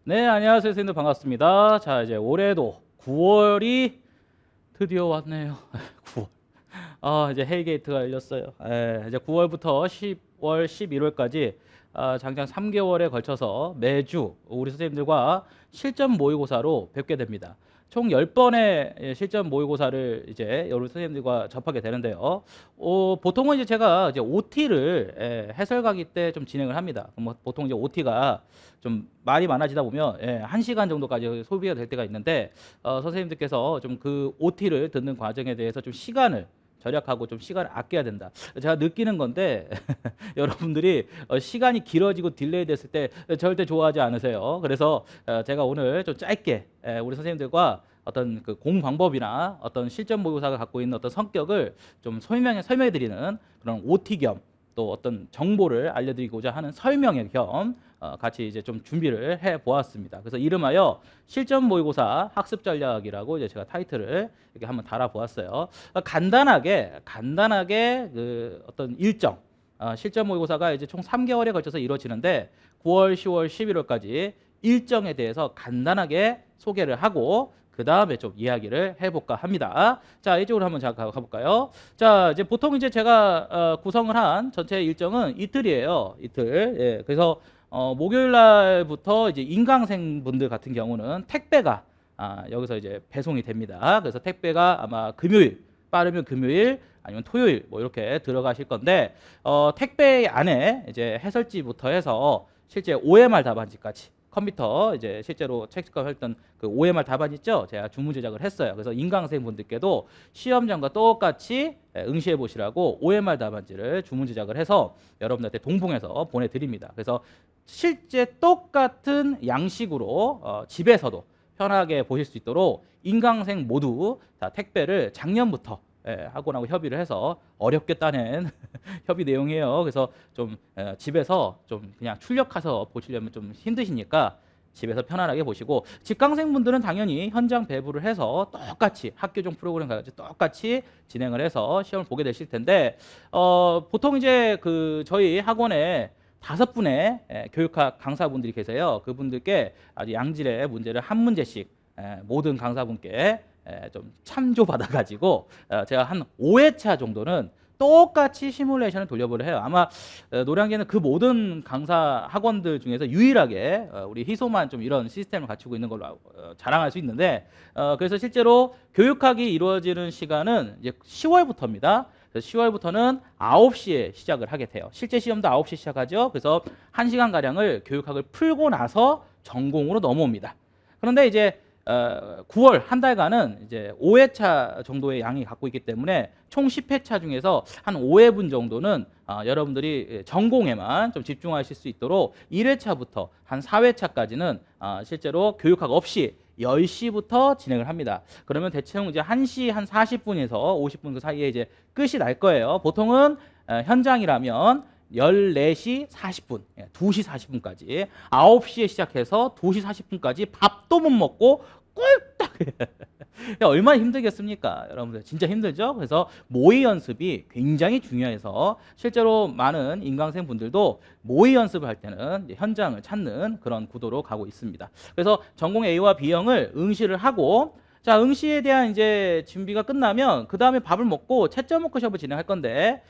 네, 안녕하세요, 선생님들 반갑습니다. 자, 이제 올해도 9월이 드디어 왔네요. 9월. 이제 헬게이트가 열렸어요. 이제 9월부터 10월, 11월까지 장장 3개월에 걸쳐서 매주 우리 선생님들과 실전 모의고사로 뵙게 됩니다. 총 10번의 실전 모의고사를 이제 여러 선생님들과 접하게 되는데요. 보통은 이제 제가 이제 OT를 해설 강의 때 좀 진행을 합니다. 뭐 보통 이제 OT가 좀 말이 많아지다 보면 1시간 정도까지 소비가 될 때가 있는데 선생님들께서 좀 그 OT를 듣는 과정에 대해서 좀 시간을 절약하고 좀 시간을 아껴야 된다. 제가 느끼는 건데 여러분들이 시간이 길어지고 딜레이 됐을 때 절대 좋아하지 않으세요. 그래서 제가 오늘 좀 짧게 우리 선생님들과 어떤 그 공방법이나 어떤 실전 모의고사가 갖고 있는 어떤 성격을 좀 설명해 드리는 그런 OT 겸 또 어떤 정보를 알려드리고자 하는 설명의 겸 같이 이제 좀 준비를 해 보았습니다. 그래서 이름하여 실전 모의고사 학습 전략이라고 이제 제가 타이틀을 이렇게 한번 달아 보았어요. 간단하게 그 어떤 일정 실전 모의고사가 이제 총 3개월에 걸쳐서 이루어지는데 9월, 10월, 11월까지 일정에 대해서 간단하게 소개를 하고 그 다음에 좀 이야기를 해볼까 합니다. 자, 이쪽으로 한번 잠깐 가볼까요? 자, 이제 보통 이제 제가 구성을 한 전체 일정은 이틀이에요. 이틀. 예, 그래서 목요일 날부터 이제 인강생 분들 같은 경우는 택배가 여기서 이제 배송이 됩니다. 그래서 택배가 아마 금요일, 빠르면 금요일 아니면 토요일 뭐 이렇게 들어가실 건데 택배 안에 이제 해설지부터 해서 실제 OMR 답안지까지 컴퓨터 이제 실제로 체크했던 그 OMR 답안 있죠? 제가 주문 제작을 했어요. 그래서 인강생 분들께도 시험장과 똑같이 응시해 보시라고 OMR 답안지를 주문 제작을 해서 여러분들한테 동봉해서 보내드립니다. 그래서 실제 똑같은 양식으로 집에서도 편하게 보실 수 있도록 인강생 모두 다 택배를 작년부터 학원하고 협의를 해서 어렵게 따낸 협의 내용이에요. 그래서 좀 집에서 좀 그냥 출력해서 보시려면 좀 힘드시니까 집에서 편안하게 보시고 직강생분들은 당연히 현장 배부를 해서 똑같이 학교종 프로그램과 같이 똑같이 진행을 해서 시험을 보게 되실 텐데 보통 이제 그 저희 학원에 5분의 교육학 강사분들이 계세요. 그분들께 아주 양질의 문제를 한 문제씩 모든 강사분께 좀 참조 받아가지고 제가 한 5회차 정도는 똑같이 시뮬레이션을 돌려보려 해요. 아마 노량진은 그 모든 강사 학원들 중에서 유일하게 우리 희소만 좀 이런 시스템을 갖추고 있는 걸로 자랑할 수 있는데 그래서 실제로 교육학이 이루어지는 시간은 이제 10월부터입니다. 그래서 10월부터는 9시에 시작을 하게 돼요. 실제 시험도 9시 시작하죠. 그래서 1시간 가량을 교육학을 풀고 나서 전공으로 넘어옵니다. 그런데 이제 9월 한 달간은 이제 5회차 정도의 양이 갖고 있기 때문에 총 10회차 중에서 한 5회분 정도는 여러분들이 전공에만 좀 집중하실 수 있도록 1회차부터 한 4회차까지는 실제로 교육학 없이 10시부터 진행을 합니다. 그러면 대충 이제 1시 한 40분에서 50분 그 사이에 이제 끝이 날 거예요. 보통은 현장이라면 14시 40분, 2시 40분까지 9시에 시작해서 2시 40분까지 밥도 못 먹고 꿀딱 얼마나 힘들겠습니까? 여러분들 진짜 힘들죠? 그래서 모의 연습이 굉장히 중요해서 실제로 많은 인강생 분들도 모의 연습을 할 때는 현장을 찾는 그런 구도로 가고 있습니다. 그래서 전공 A와 B형을 응시를 하고 자, 응시에 대한 이제 준비가 끝나면 그 다음에 밥을 먹고 채점 워크숍을 진행할 건데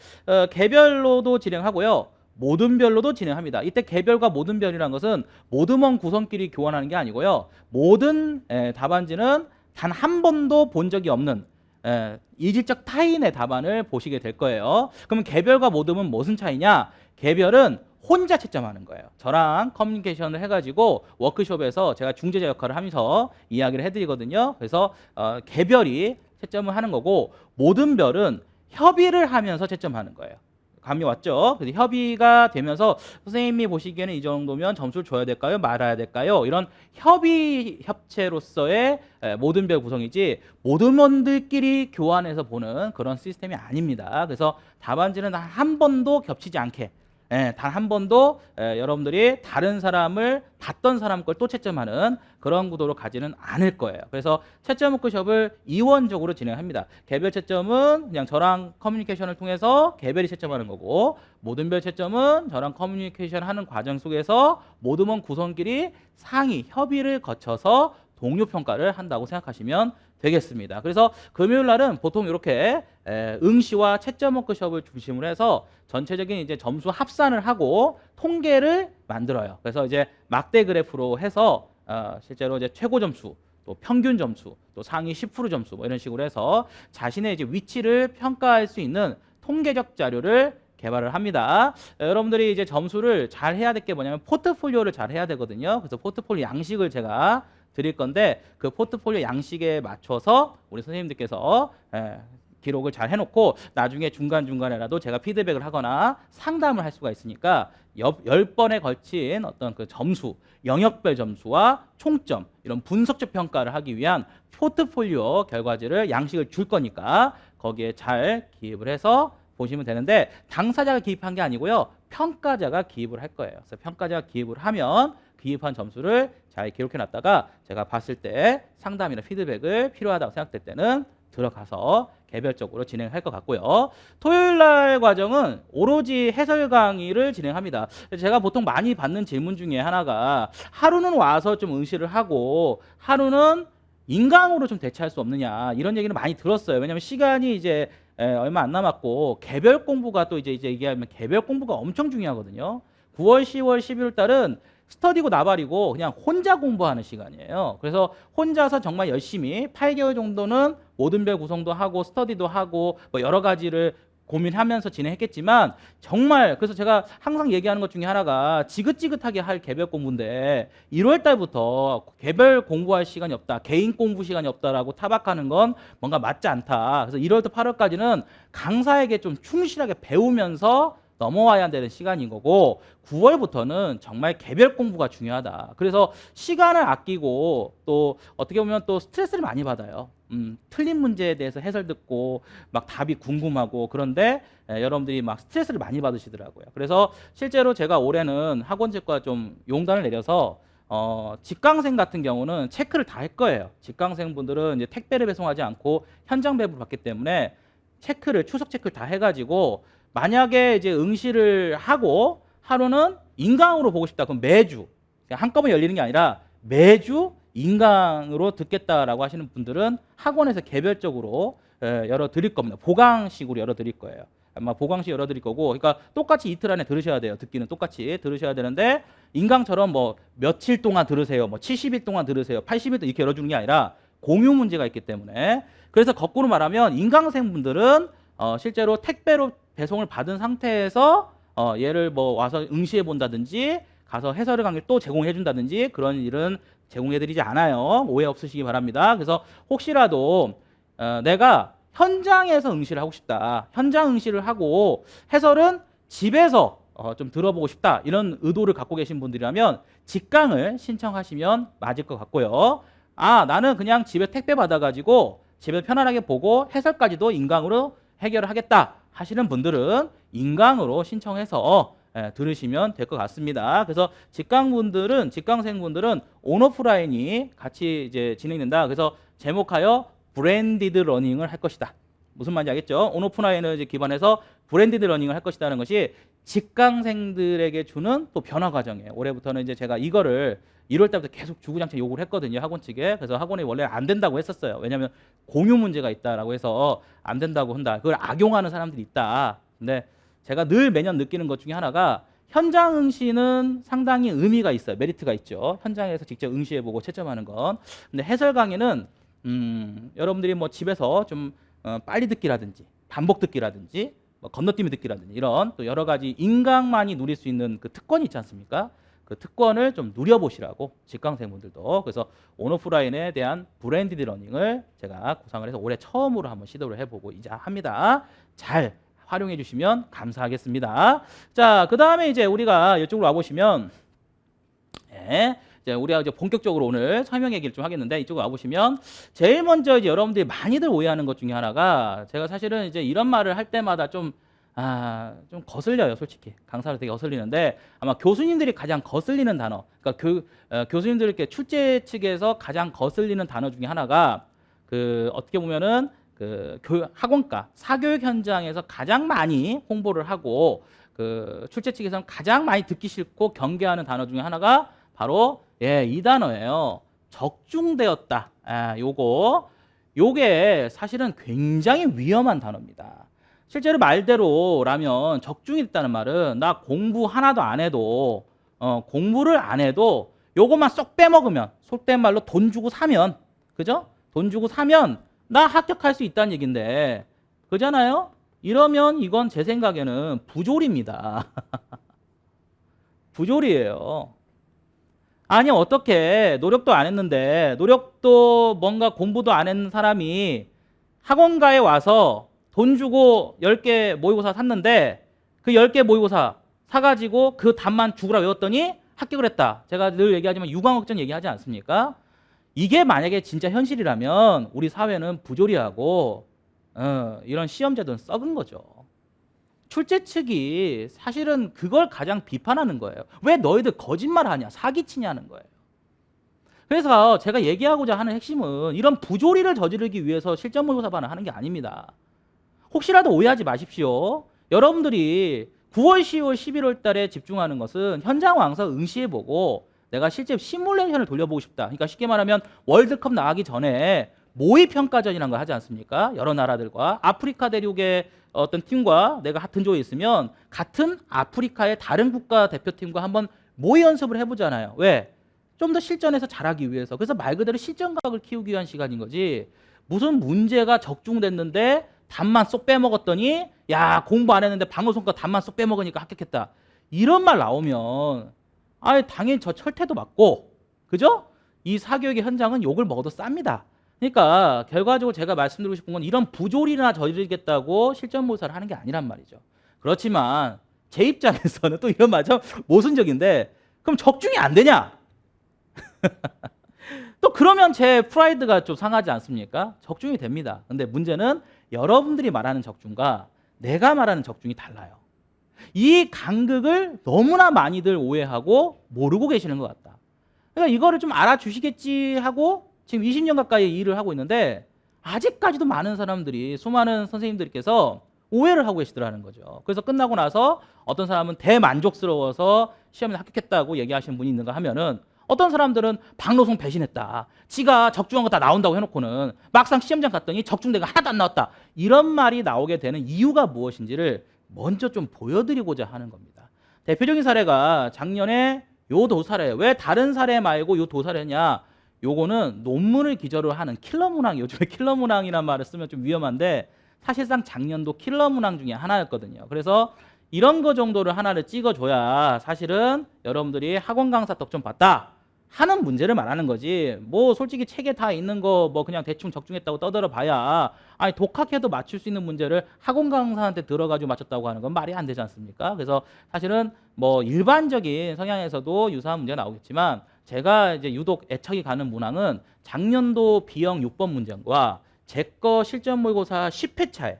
개별로도 진행하고요. 모든별로도 진행합니다. 이때 개별과 모든별이라는 것은 모드먼 구성끼리 교환하는 게 아니고요. 모든 답안지는 단 한 번도 본 적이 없는 이질적 타인의 답안을 보시게 될 거예요. 그러면 개별과 모드먼 무슨 차이냐? 개별은 혼자 채점하는 거예요. 저랑 커뮤니케이션을 해가지고 워크숍에서 제가 중재자 역할을 하면서 이야기를 해드리거든요. 그래서 개별이 채점을 하는 거고 모든 별은 협의를 하면서 채점하는 거예요. 감이 왔죠? 그래서 협의가 되면서 선생님이 보시기에는 이 정도면 점수를 줘야 될까요? 말아야 될까요? 이런 협의 협체로서의 모든 별 구성이지 모든 원들끼리 교환해서 보는 그런 시스템이 아닙니다. 그래서 답안지는 한 번도 겹치지 않게 단 한 번도 여러분들이 다른 사람을 봤던 사람 걸 또 채점하는 그런 구도로 가지는 않을 거예요. 그래서 채점 워크숍을 이원적으로 진행합니다. 개별 채점은 그냥 저랑 커뮤니케이션을 통해서 개별이 채점하는 거고, 모든별 채점은 저랑 커뮤니케이션 하는 과정 속에서 모든원 구성끼리 상의, 협의를 거쳐서 동료 평가를 한다고 생각하시면 되겠습니다. 그래서 금요일 날은 보통 이렇게 응시와 채점 워크숍을 중심으로 해서 전체적인 이제 점수 합산을 하고 통계를 만들어요. 그래서 이제 막대 그래프로 해서 실제로 이제 최고 점수, 또 평균 점수, 또 상위 10% 점수 뭐 이런 식으로 해서 자신의 이제 위치를 평가할 수 있는 통계적 자료를 개발을 합니다. 여러분들이 이제 점수를 잘 해야 될 게 뭐냐면 포트폴리오를 잘 해야 되거든요. 그래서 포트폴리오 양식을 제가 드릴 건데 그 포트폴리오 양식에 맞춰서 우리 선생님들께서 기록을 잘 해놓고 나중에 중간중간에라도 제가 피드백을 하거나 상담을 할 수가 있으니까 10번에 걸친 어떤 그 점수, 영역별 점수와 총점 이런 분석적 평가를 하기 위한 포트폴리오 결과지를 양식을 줄 거니까 거기에 잘 기입을 해서 보시면 되는데, 당사자가 기입한 게 아니고요, 평가자가 기입을 할 거예요. 그래서 평가자가 기입을 하면 기입한 점수를 잘 기록해 놨다가 제가 봤을 때 상담이나 피드백을 필요하다고 생각될 때는 들어가서 개별적으로 진행할 것 같고요. 토요일 날 과정은 오로지 해설 강의를 진행합니다. 제가 보통 많이 받는 질문 중에 하나가 하루는 와서 좀 응시를 하고 하루는 인강으로 좀 대체할 수 없느냐, 이런 얘기는 많이 들었어요. 왜냐하면 시간이 이제 얼마 안 남았고 개별 공부가 또 이제 얘기하면 개별 공부가 엄청 중요하거든요. 9월, 10월, 11월 달은 스터디고 나발이고 그냥 혼자 공부하는 시간이에요. 그래서 혼자서 정말 열심히 8개월 정도는 모든 별 구성도 하고 스터디도 하고 뭐 여러 가지를 고민하면서 진행했겠지만, 정말 그래서 제가 항상 얘기하는 것 중에 하나가 지긋지긋하게 할 개별 공부인데 1월 달부터 개별 공부할 시간이 없다, 개인 공부 시간이 없다라고 타박하는 건 뭔가 맞지 않다. 그래서 1월부터 8월까지는 강사에게 좀 충실하게 배우면서 넘어와야 되는 시간인 거고, 9월부터는 정말 개별 공부가 중요하다. 그래서 시간을 아끼고 또 어떻게 보면 또 스트레스를 많이 받아요. 틀린 문제에 대해서 해설 듣고 막 답이 궁금하고, 그런데 여러분들이 막 스트레스를 많이 받으시더라고요. 그래서 실제로 제가 올해는 학원직과 좀 용단을 내려서 직강생 같은 경우는 체크를 다 할 거예요. 직강생 분들은 이제 택배를 배송하지 않고 현장 배부를 받기 때문에 체크를, 추석 체크를 다 해가지고, 만약에 이제 응시를 하고 하루는 인강으로 보고 싶다, 그럼 매주 한꺼번에 열리는 게 아니라 매주 인강으로 듣겠다라고 하시는 분들은 학원에서 개별적으로 열어드릴 겁니다. 보강식으로 열어드릴 거예요. 아마 보강식 열어드릴 거고, 그러니까 똑같이 이틀 안에 들으셔야 돼요. 듣기는 똑같이 들으셔야 되는데, 인강처럼 뭐 며칠 동안 들으세요, 뭐 70일 동안 들으세요, 80일 이렇게 열어주는 게 아니라 공유 문제가 있기 때문에. 그래서 거꾸로 말하면 인강생분들은 실제로 택배로 배송을 받은 상태에서 얘를 뭐 와서 응시해 본다든지 가서 해설 강의를 또 제공해 준다든지 그런 일은 제공해 드리지 않아요. 오해 없으시기 바랍니다. 그래서 혹시라도 내가 현장에서 응시를 하고 싶다, 현장 응시를 하고 해설은 집에서 좀 들어보고 싶다, 이런 의도를 갖고 계신 분들이라면 직강을 신청하시면 맞을 것 같고요. 나는 그냥 집에 택배 받아가지고 집에서 편안하게 보고 해설까지도 인강으로 해결을 하겠다 하시는 분들은 인강으로 신청해서 들으시면 될 것 같습니다. 그래서 직강생분들은 온오프라인이 같이 이제 진행된다. 그래서 제목하여 브랜디드 러닝을 할 것이다. 무슨 말인지 알겠죠? 온오프라인을 이제 기반해서 브랜디드 러닝을 할 것이다는 것이 직강생들에게 주는 또 변화 과정이에요. 올해부터는 이제 제가 이거를 1월 달부터 계속 주구장창 요구를 했거든요, 학원 측에. 그래서 학원이 원래 안 된다고 했었어요. 왜냐하면 공유 문제가 있다라고 해서 안 된다고 한다, 그걸 악용하는 사람들이 있다. 근데 제가 늘 매년 느끼는 것 중에 하나가, 현장 응시는 상당히 의미가 있어요. 메리트가 있죠. 현장에서 직접 응시해보고 채점하는 건. 근데 해설 강의는 여러분들이 뭐 집에서 좀 빨리 듣기라든지 반복 듣기라든지 뭐 건너뛰기 듣기라든지 이런 또 여러 가지 인강만이 누릴 수 있는 그 특권이 있지 않습니까? 그 특권을 좀 누려보시라고, 직강생분들도. 그래서 온오프라인에 대한 브랜디드 러닝을 제가 구상을 해서 올해 처음으로 한번 시도를 해보고 이제 합니다. 잘 활용해 주시면 감사하겠습니다. 자, 그 다음에 이제 우리가 이쪽으로 와보시면, 이제 우리가 이제 본격적으로 오늘 설명 얘기를 좀 하겠는데, 이쪽으로 와보시면 제일 먼저 이제 여러분들이 많이들 오해하는 것 중에 하나가, 제가 사실은 이제 이런 말을 할 때마다 좀 좀 거슬려요, 솔직히. 강사로 되게 거슬리는데 아마 교수님들이 가장 거슬리는 단어, 그러니까 교수님들께 출제 측에서 가장 거슬리는 단어 중에 하나가 어떻게 보면은 학원가, 사교육 현장에서 가장 많이 홍보를 하고 출제 측에서는 가장 많이 듣기 싫고 경계하는 단어 중에 하나가 바로 이 단어예요. 적중되었다. 요게 사실은 굉장히 위험한 단어입니다. 실제로 말대로라면 적중이 됐다는 말은 나 공부 하나도 안 해도 공부를 안 해도 요것만 쏙 빼먹으면 속된 말로 돈 주고 사면 그죠? 돈 주고 사면 나 합격할 수 있다는 얘긴데 그잖아요? 이러면 이건 제 생각에는 부조리입니다. 부조리예요. 아니 어떻게 노력도 안 했는데 노력도 뭔가 공부도 안 했는 사람이 학원가에 와서 돈 주고 10개 모의고사 샀는데 그 10개 모의고사 사가지고 그 답만 죽으라 외웠더니 합격을 했다. 제가 늘 얘기하지만 유광학전 얘기하지 않습니까? 이게 만약에 진짜 현실이라면 우리 사회는 부조리하고 이런 시험제도는 썩은 거죠. 출제 측이 사실은 그걸 가장 비판하는 거예요. 왜 너희들 거짓말하냐, 사기치냐는 거예요. 그래서 제가 얘기하고자 하는 핵심은 이런 부조리를 저지르기 위해서 실전 모의고사반을 하는 게 아닙니다. 혹시라도 오해하지 마십시오. 여러분들이 9월, 10월, 11월 달에 집중하는 것은 현장 와서 응시해보고 내가 실제 시뮬레이션을 돌려보고 싶다. 그러니까 쉽게 말하면 월드컵 나가기 전에 모의평가전이라는 걸 하지 않습니까? 여러 나라들과 아프리카 대륙의 어떤 팀과 내가 같은 조에 있으면 같은 아프리카의 다른 국가 대표팀과 한번 모의 연습을 해보잖아요. 왜? 좀 더 실전에서 잘하기 위해서. 그래서 말 그대로 실전각을 키우기 위한 시간인 거지. 무슨 문제가 적중됐는데 답만 쏙 빼먹었더니 야 공부 안 했는데 방어손가 답만 쏙 빼먹으니까 합격했다. 이런 말 나오면 당연히 저 철퇴도 맞고 그죠? 이 사교육의 현장은 욕을 먹어도 쌉니다. 그러니까 결과적으로 제가 말씀드리고 싶은 건 이런 부조리나 저지르겠다고 실전 모의사를 하는 게 아니란 말이죠. 그렇지만 제 입장에서는 또 이런 말 좀 모순적인데 그럼 적중이 안 되냐? 또 그러면 제 프라이드가 좀 상하지 않습니까? 적중이 됩니다. 근데 문제는 여러분들이 말하는 적중과 내가 말하는 적중이 달라요. 이 간극을 너무나 많이들 오해하고 모르고 계시는 것 같다. 그러니까 이거를 좀 알아주시겠지 하고 지금 20년 가까이 일을 하고 있는데 아직까지도 많은 사람들이 수많은 선생님들께서 오해를 하고 계시더라는 거죠. 그래서 끝나고 나서 어떤 사람은 대만족스러워서 시험에 합격했다고 얘기하시는 분이 있는가 하면은 어떤 사람들은 박노송 배신했다. 지가 적중한 거 다 나온다고 해놓고는 막상 시험장 갔더니 적중된 거 하나도 안 나왔다. 이런 말이 나오게 되는 이유가 무엇인지를 먼저 좀 보여드리고자 하는 겁니다. 대표적인 사례가 작년에 요 도사래예요. 왜 다른 사례 말고 요 도사래냐? 요거는 논문을 기저로 하는 킬러 문항, 요즘에 킬러 문항이라는 말을 쓰면 좀 위험한데 사실상 작년도 킬러 문항 중에 하나였거든요. 그래서 이런 거 정도를 하나를 찍어줘야 사실은 여러분들이 학원 강사 덕 좀 봤다 하는 문제를 말하는 거지. 뭐 솔직히 책에 다 있는 거 뭐 그냥 대충 적중했다고 떠들어 봐야 독학해도 맞출 수 있는 문제를 학원 강사한테 들어가지고 맞췄다고 하는 건 말이 안 되지 않습니까? 그래서 사실은 뭐 일반적인 성향에서도 유사한 문제가 나오겠지만 제가 이제 유독 애착이 가는 문항은 작년도 B형 6번 문제과 제 거 실전 모의고사 10회차에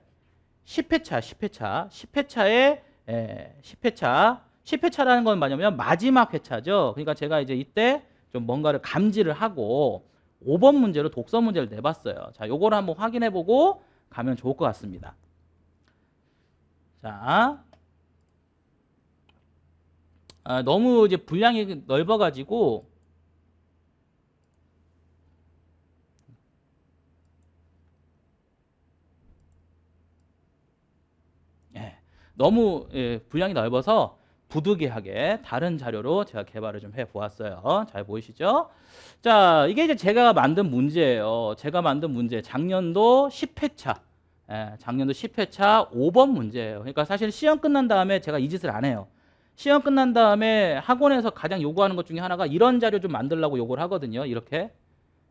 10회차라는 건 뭐냐면 마지막 회차죠. 그러니까 제가 이제 이때 좀 뭔가를 감지를 하고 5번 문제로 독서 문제를 내봤어요. 자, 요거를 한번 확인해 보고 가면 좋을 것 같습니다. 자, 너무 이제 분량이 넓어가지고 너무 분량이 넓어서 부득이하게 다른 자료로 제가 개발을 좀 해보았어요. 잘 보이시죠? 자, 이게 이제 제가 만든 문제예요. 제가 만든 문제 작년도 10회차 작년도 10회차 5번 문제예요. 그러니까 사실 시험 끝난 다음에 제가 이 짓을 안 해요. 시험 끝난 다음에 학원에서 가장 요구하는 것 중에 하나가 이런 자료 좀 만들라고 요구를 하거든요. 이렇게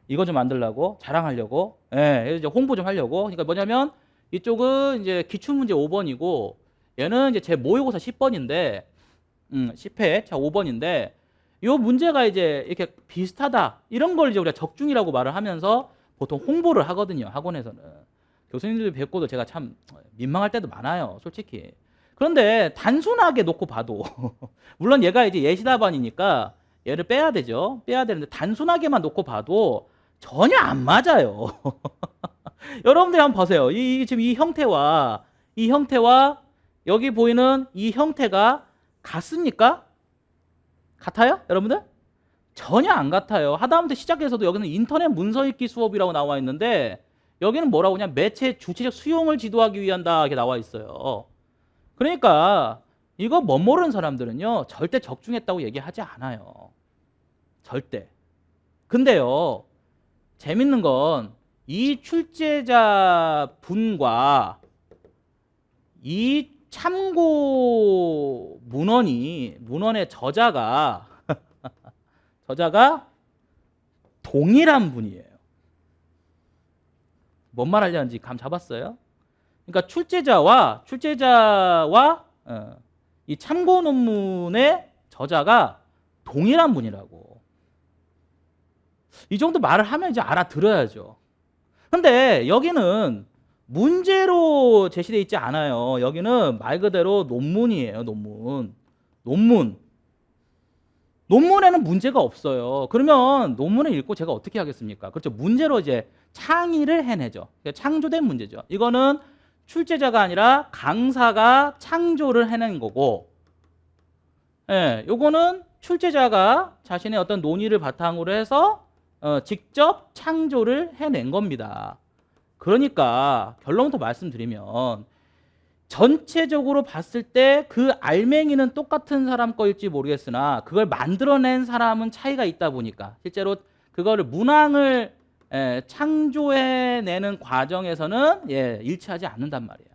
이거 좀 만들라고 자랑하려고 이제 홍보 좀 하려고. 그러니까 뭐냐면 이쪽은 이제 기출문제 5번이고 얘는 이제 제 모의고사 10번인데 10회 자 5번인데 요 문제가 이제 이렇게 비슷하다 이런 걸 이제 우리가 적중이라고 말을 하면서 보통 홍보를 하거든요. 학원에서는 교수님들 뵙고도 제가 참 민망할 때도 많아요. 솔직히 그런데 단순하게 놓고 봐도 물론 얘가 이제 예시답안이니까 얘를 빼야 되죠. 빼야 되는데 단순하게만 놓고 봐도 전혀 안 맞아요. 여러분들이 한번 보세요. 지금 이 형태와 여기 보이는 이 형태가 같습니까? 같아요? 여러분들? 전혀 안 같아요. 하다못해 시작에서도 여기는 인터넷 문서 읽기 수업이라고 나와 있는데 여기는 뭐라고 그냥 매체 주체적 수용을 지도하기 위한다 이렇게 나와 있어요. 그러니까 이거 못 모르는 사람들은요 절대 적중했다고 얘기하지 않아요. 절대. 근데요 재밌는 건 이 출제자 분과 이 참고 문헌의 저자가 동일한 분이에요. 뭔 말 하려는지 감 잡았어요? 그러니까 출제자와 이 참고 논문의 저자가 동일한 분이라고. 이 정도 말을 하면 이제 알아들어야죠. 근데 여기는 문제로 제시되어 있지 않아요. 여기는 말 그대로 논문이에요. 논문에는 문제가 없어요. 그러면 논문을 읽고 제가 어떻게 하겠습니까? 그렇죠. 문제로 이제 창의를 해내죠. 창조된 문제죠. 이거는 출제자가 아니라 강사가 창조를 해낸 거고, 예, 요거는 출제자가 자신의 어떤 논의를 바탕으로 해서 직접 창조를 해낸 겁니다. 그러니까 결론부터 말씀드리면 전체적으로 봤을 때 그 알맹이는 똑같은 사람 거일지 모르겠으나 그걸 만들어낸 사람은 차이가 있다 보니까 실제로 그거를 문항을 창조해내는 과정에서는 일치하지 않는단 말이에요.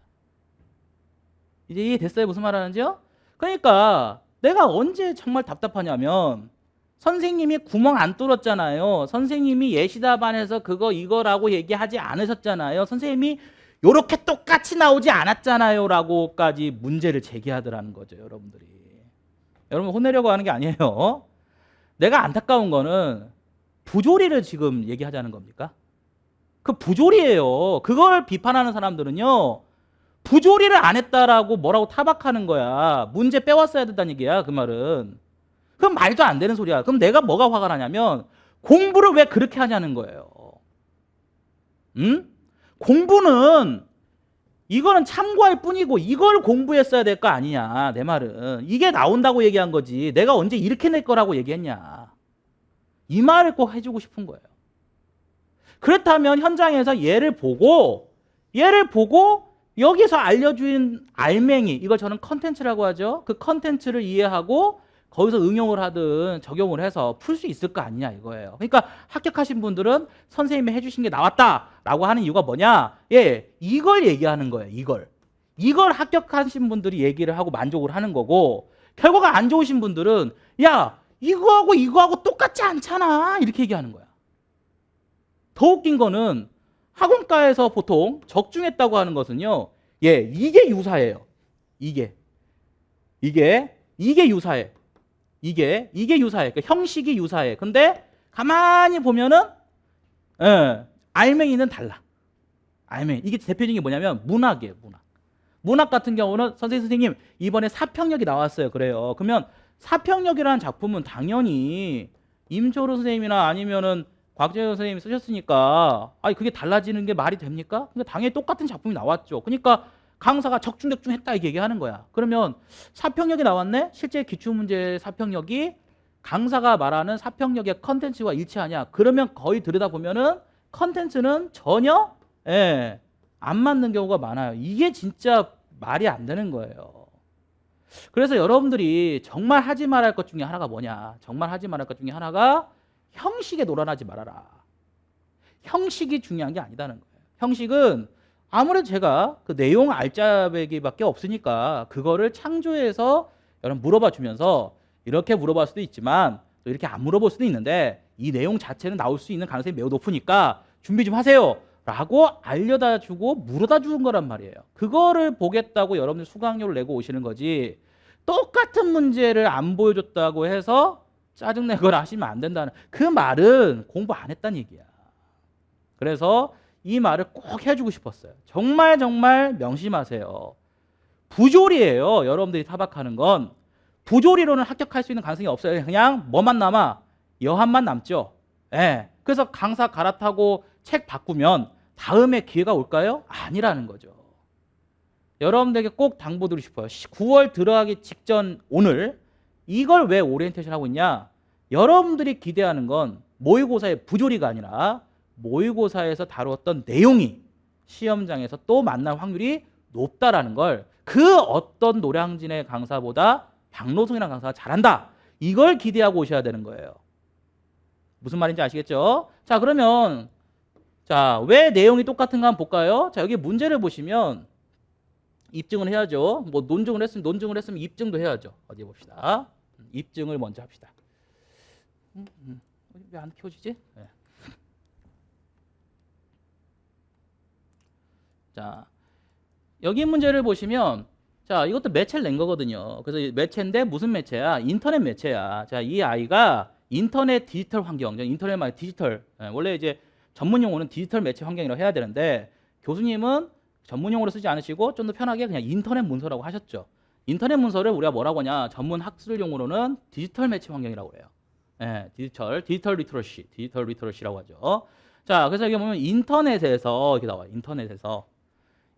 이제 이해됐어요? 무슨 말 하는지요? 그러니까 내가 언제 정말 답답하냐면 선생님이 구멍 안 뚫었잖아요. 선생님이 예시답안에서 이거라고 얘기하지 않으셨잖아요. 선생님이 요렇게 똑같이 나오지 않았잖아요 라고까지 문제를 제기하더라는 거죠. 여러분들이. 여러분 혼내려고 하는 게 아니에요. 내가 안타까운 거는 부조리를 지금 얘기하자는 겁니까? 그 부조리예요. 그걸 비판하는 사람들은요 부조리를 안 했다라고 뭐라고 타박하는 거야. 문제 빼왔어야 된다는 얘기야. 그 말은. 그럼 말도 안 되는 소리야. 그럼 내가 뭐가 화가 나냐면 공부를 왜 그렇게 하냐는 거예요. 응? 공부는 이거는 참고할 뿐이고 이걸 공부했어야 될 거 아니냐. 내 말은. 이게 나온다고 얘기한 거지. 내가 언제 이렇게 낼 거라고 얘기했냐. 이 말을 꼭 해주고 싶은 거예요. 그렇다면 현장에서 얘를 보고 여기서 알려준 알맹이, 이걸 저는 컨텐츠라고 하죠. 그 컨텐츠를 이해하고 거기서 응용을 하든 적용을 해서 풀 수 있을 거 아니냐 이거예요. 그러니까 합격하신 분들은 선생님이 해주신 게 나왔다라고 하는 이유가 뭐냐? 이걸 얘기하는 거예요. 이걸 합격하신 분들이 얘기를 하고 만족을 하는 거고, 결과가 안 좋으신 분들은 야 이거하고 똑같지 않잖아 이렇게 얘기하는 거야. 더 웃긴 거는 학원가에서 보통 적중했다고 하는 것은요, 이게 유사해요. 이게 유사해. 이게 유사해. 그러니까 형식이 유사해. 근데 가만히 보면은 알맹이는 달라. 알맹이. 이게 대표적인 게 뭐냐면 문학이에요. 문학 같은 경우는 선생님 이번에 사평역이 나왔어요. 그래요. 그러면 사평역이라는 작품은 당연히 임초로 선생님이나 아니면은 곽재현 선생님이 쓰셨으니까 그게 달라지는 게 말이 됩니까? 그러니까 당연히 똑같은 작품이 나왔죠. 그러니까 강사가 적중했다 이렇게 얘기하는 거야. 그러면 사평역이 나왔네? 실제 기출문제 사평역이 강사가 말하는 사평역의 컨텐츠와 일치하냐? 그러면 거의 들여다보면은 컨텐츠는 전혀 안 맞는 경우가 많아요. 이게 진짜 말이 안 되는 거예요. 그래서 여러분들이 정말 하지 말할 것 중에 하나가 뭐냐? 정말 하지 말할 것 중에 하나가 형식에 놀아나지 말아라. 형식이 중요한 게 아니다는 거예요. 형식은 아무래도 제가 그 내용 알짜배기밖에 없으니까 그거를 창조해서 여러분 물어봐 주면서 이렇게 물어볼 수도 있지만 또 이렇게 안 물어볼 수도 있는데 이 내용 자체는 나올 수 있는 가능성이 매우 높으니까 준비 좀 하세요 라고 알려다 주고 물어다 주는 거란 말이에요. 그거를 보겠다고 여러분들 수강료를 내고 오시는 거지, 똑같은 문제를 안 보여줬다고 해서 짜증내거나 하시면 안 된다는 그 말은 공부 안 했다는 얘기야. 그래서 이 말을 꼭 해주고 싶었어요. 정말 명심하세요. 부조리예요. 여러분들이 타박하는 건. 부조리로는 합격할 수 있는 가능성이 없어요. 그냥 뭐만 남아? 여한만 남죠. 예. 그래서 강사 갈아타고 책 바꾸면 다음에 기회가 올까요? 아니라는 거죠. 여러분들에게 꼭 당부드리고 싶어요. 9월 들어가기 직전 오늘 이걸 왜 오리엔테이션 하고 있냐? 여러분들이 기대하는 건 모의고사의 부조리가 아니라 모의고사에서 다루었던 내용이 시험장에서 또 만날 확률이 높다라는 걸, 그 어떤 노량진의 강사보다 박노송이라는 강사가 잘한다, 이걸 기대하고 오셔야 되는 거예요. 무슨 말인지 아시겠죠? 자, 그러면 자, 왜 내용이 똑같은가 한번 볼까요? 자, 여기 문제를 보시면 입증을 해야죠. 뭐 논증을 했으면 입증도 해야죠. 어디 봅시다. 입증을 먼저 합시다. 왜 안 켜지지? 네. 자, 여기 문제를 보시면, 자, 이것도 매체를 낸 거거든요. 그래서 매체인데 무슨 매체야? 인터넷 매체야. 자, 이 아이가 인터넷 디지털 환경, 인터넷 말 디지털, 원래 이제 전문 용어는 디지털 매체 환경이라고 해야 되는데 교수님은 전문 용어로 쓰지 않으시고 좀 더 편하게 그냥 인터넷 문서라고 하셨죠. 인터넷 문서를 우리가 뭐라고 하냐? 전문 학술 용어로는 디지털 매체 환경이라고 해요. 예, 디지털 리터러시라고 하죠. 자, 그래서 여기 보면 인터넷에서 이렇게 나와요.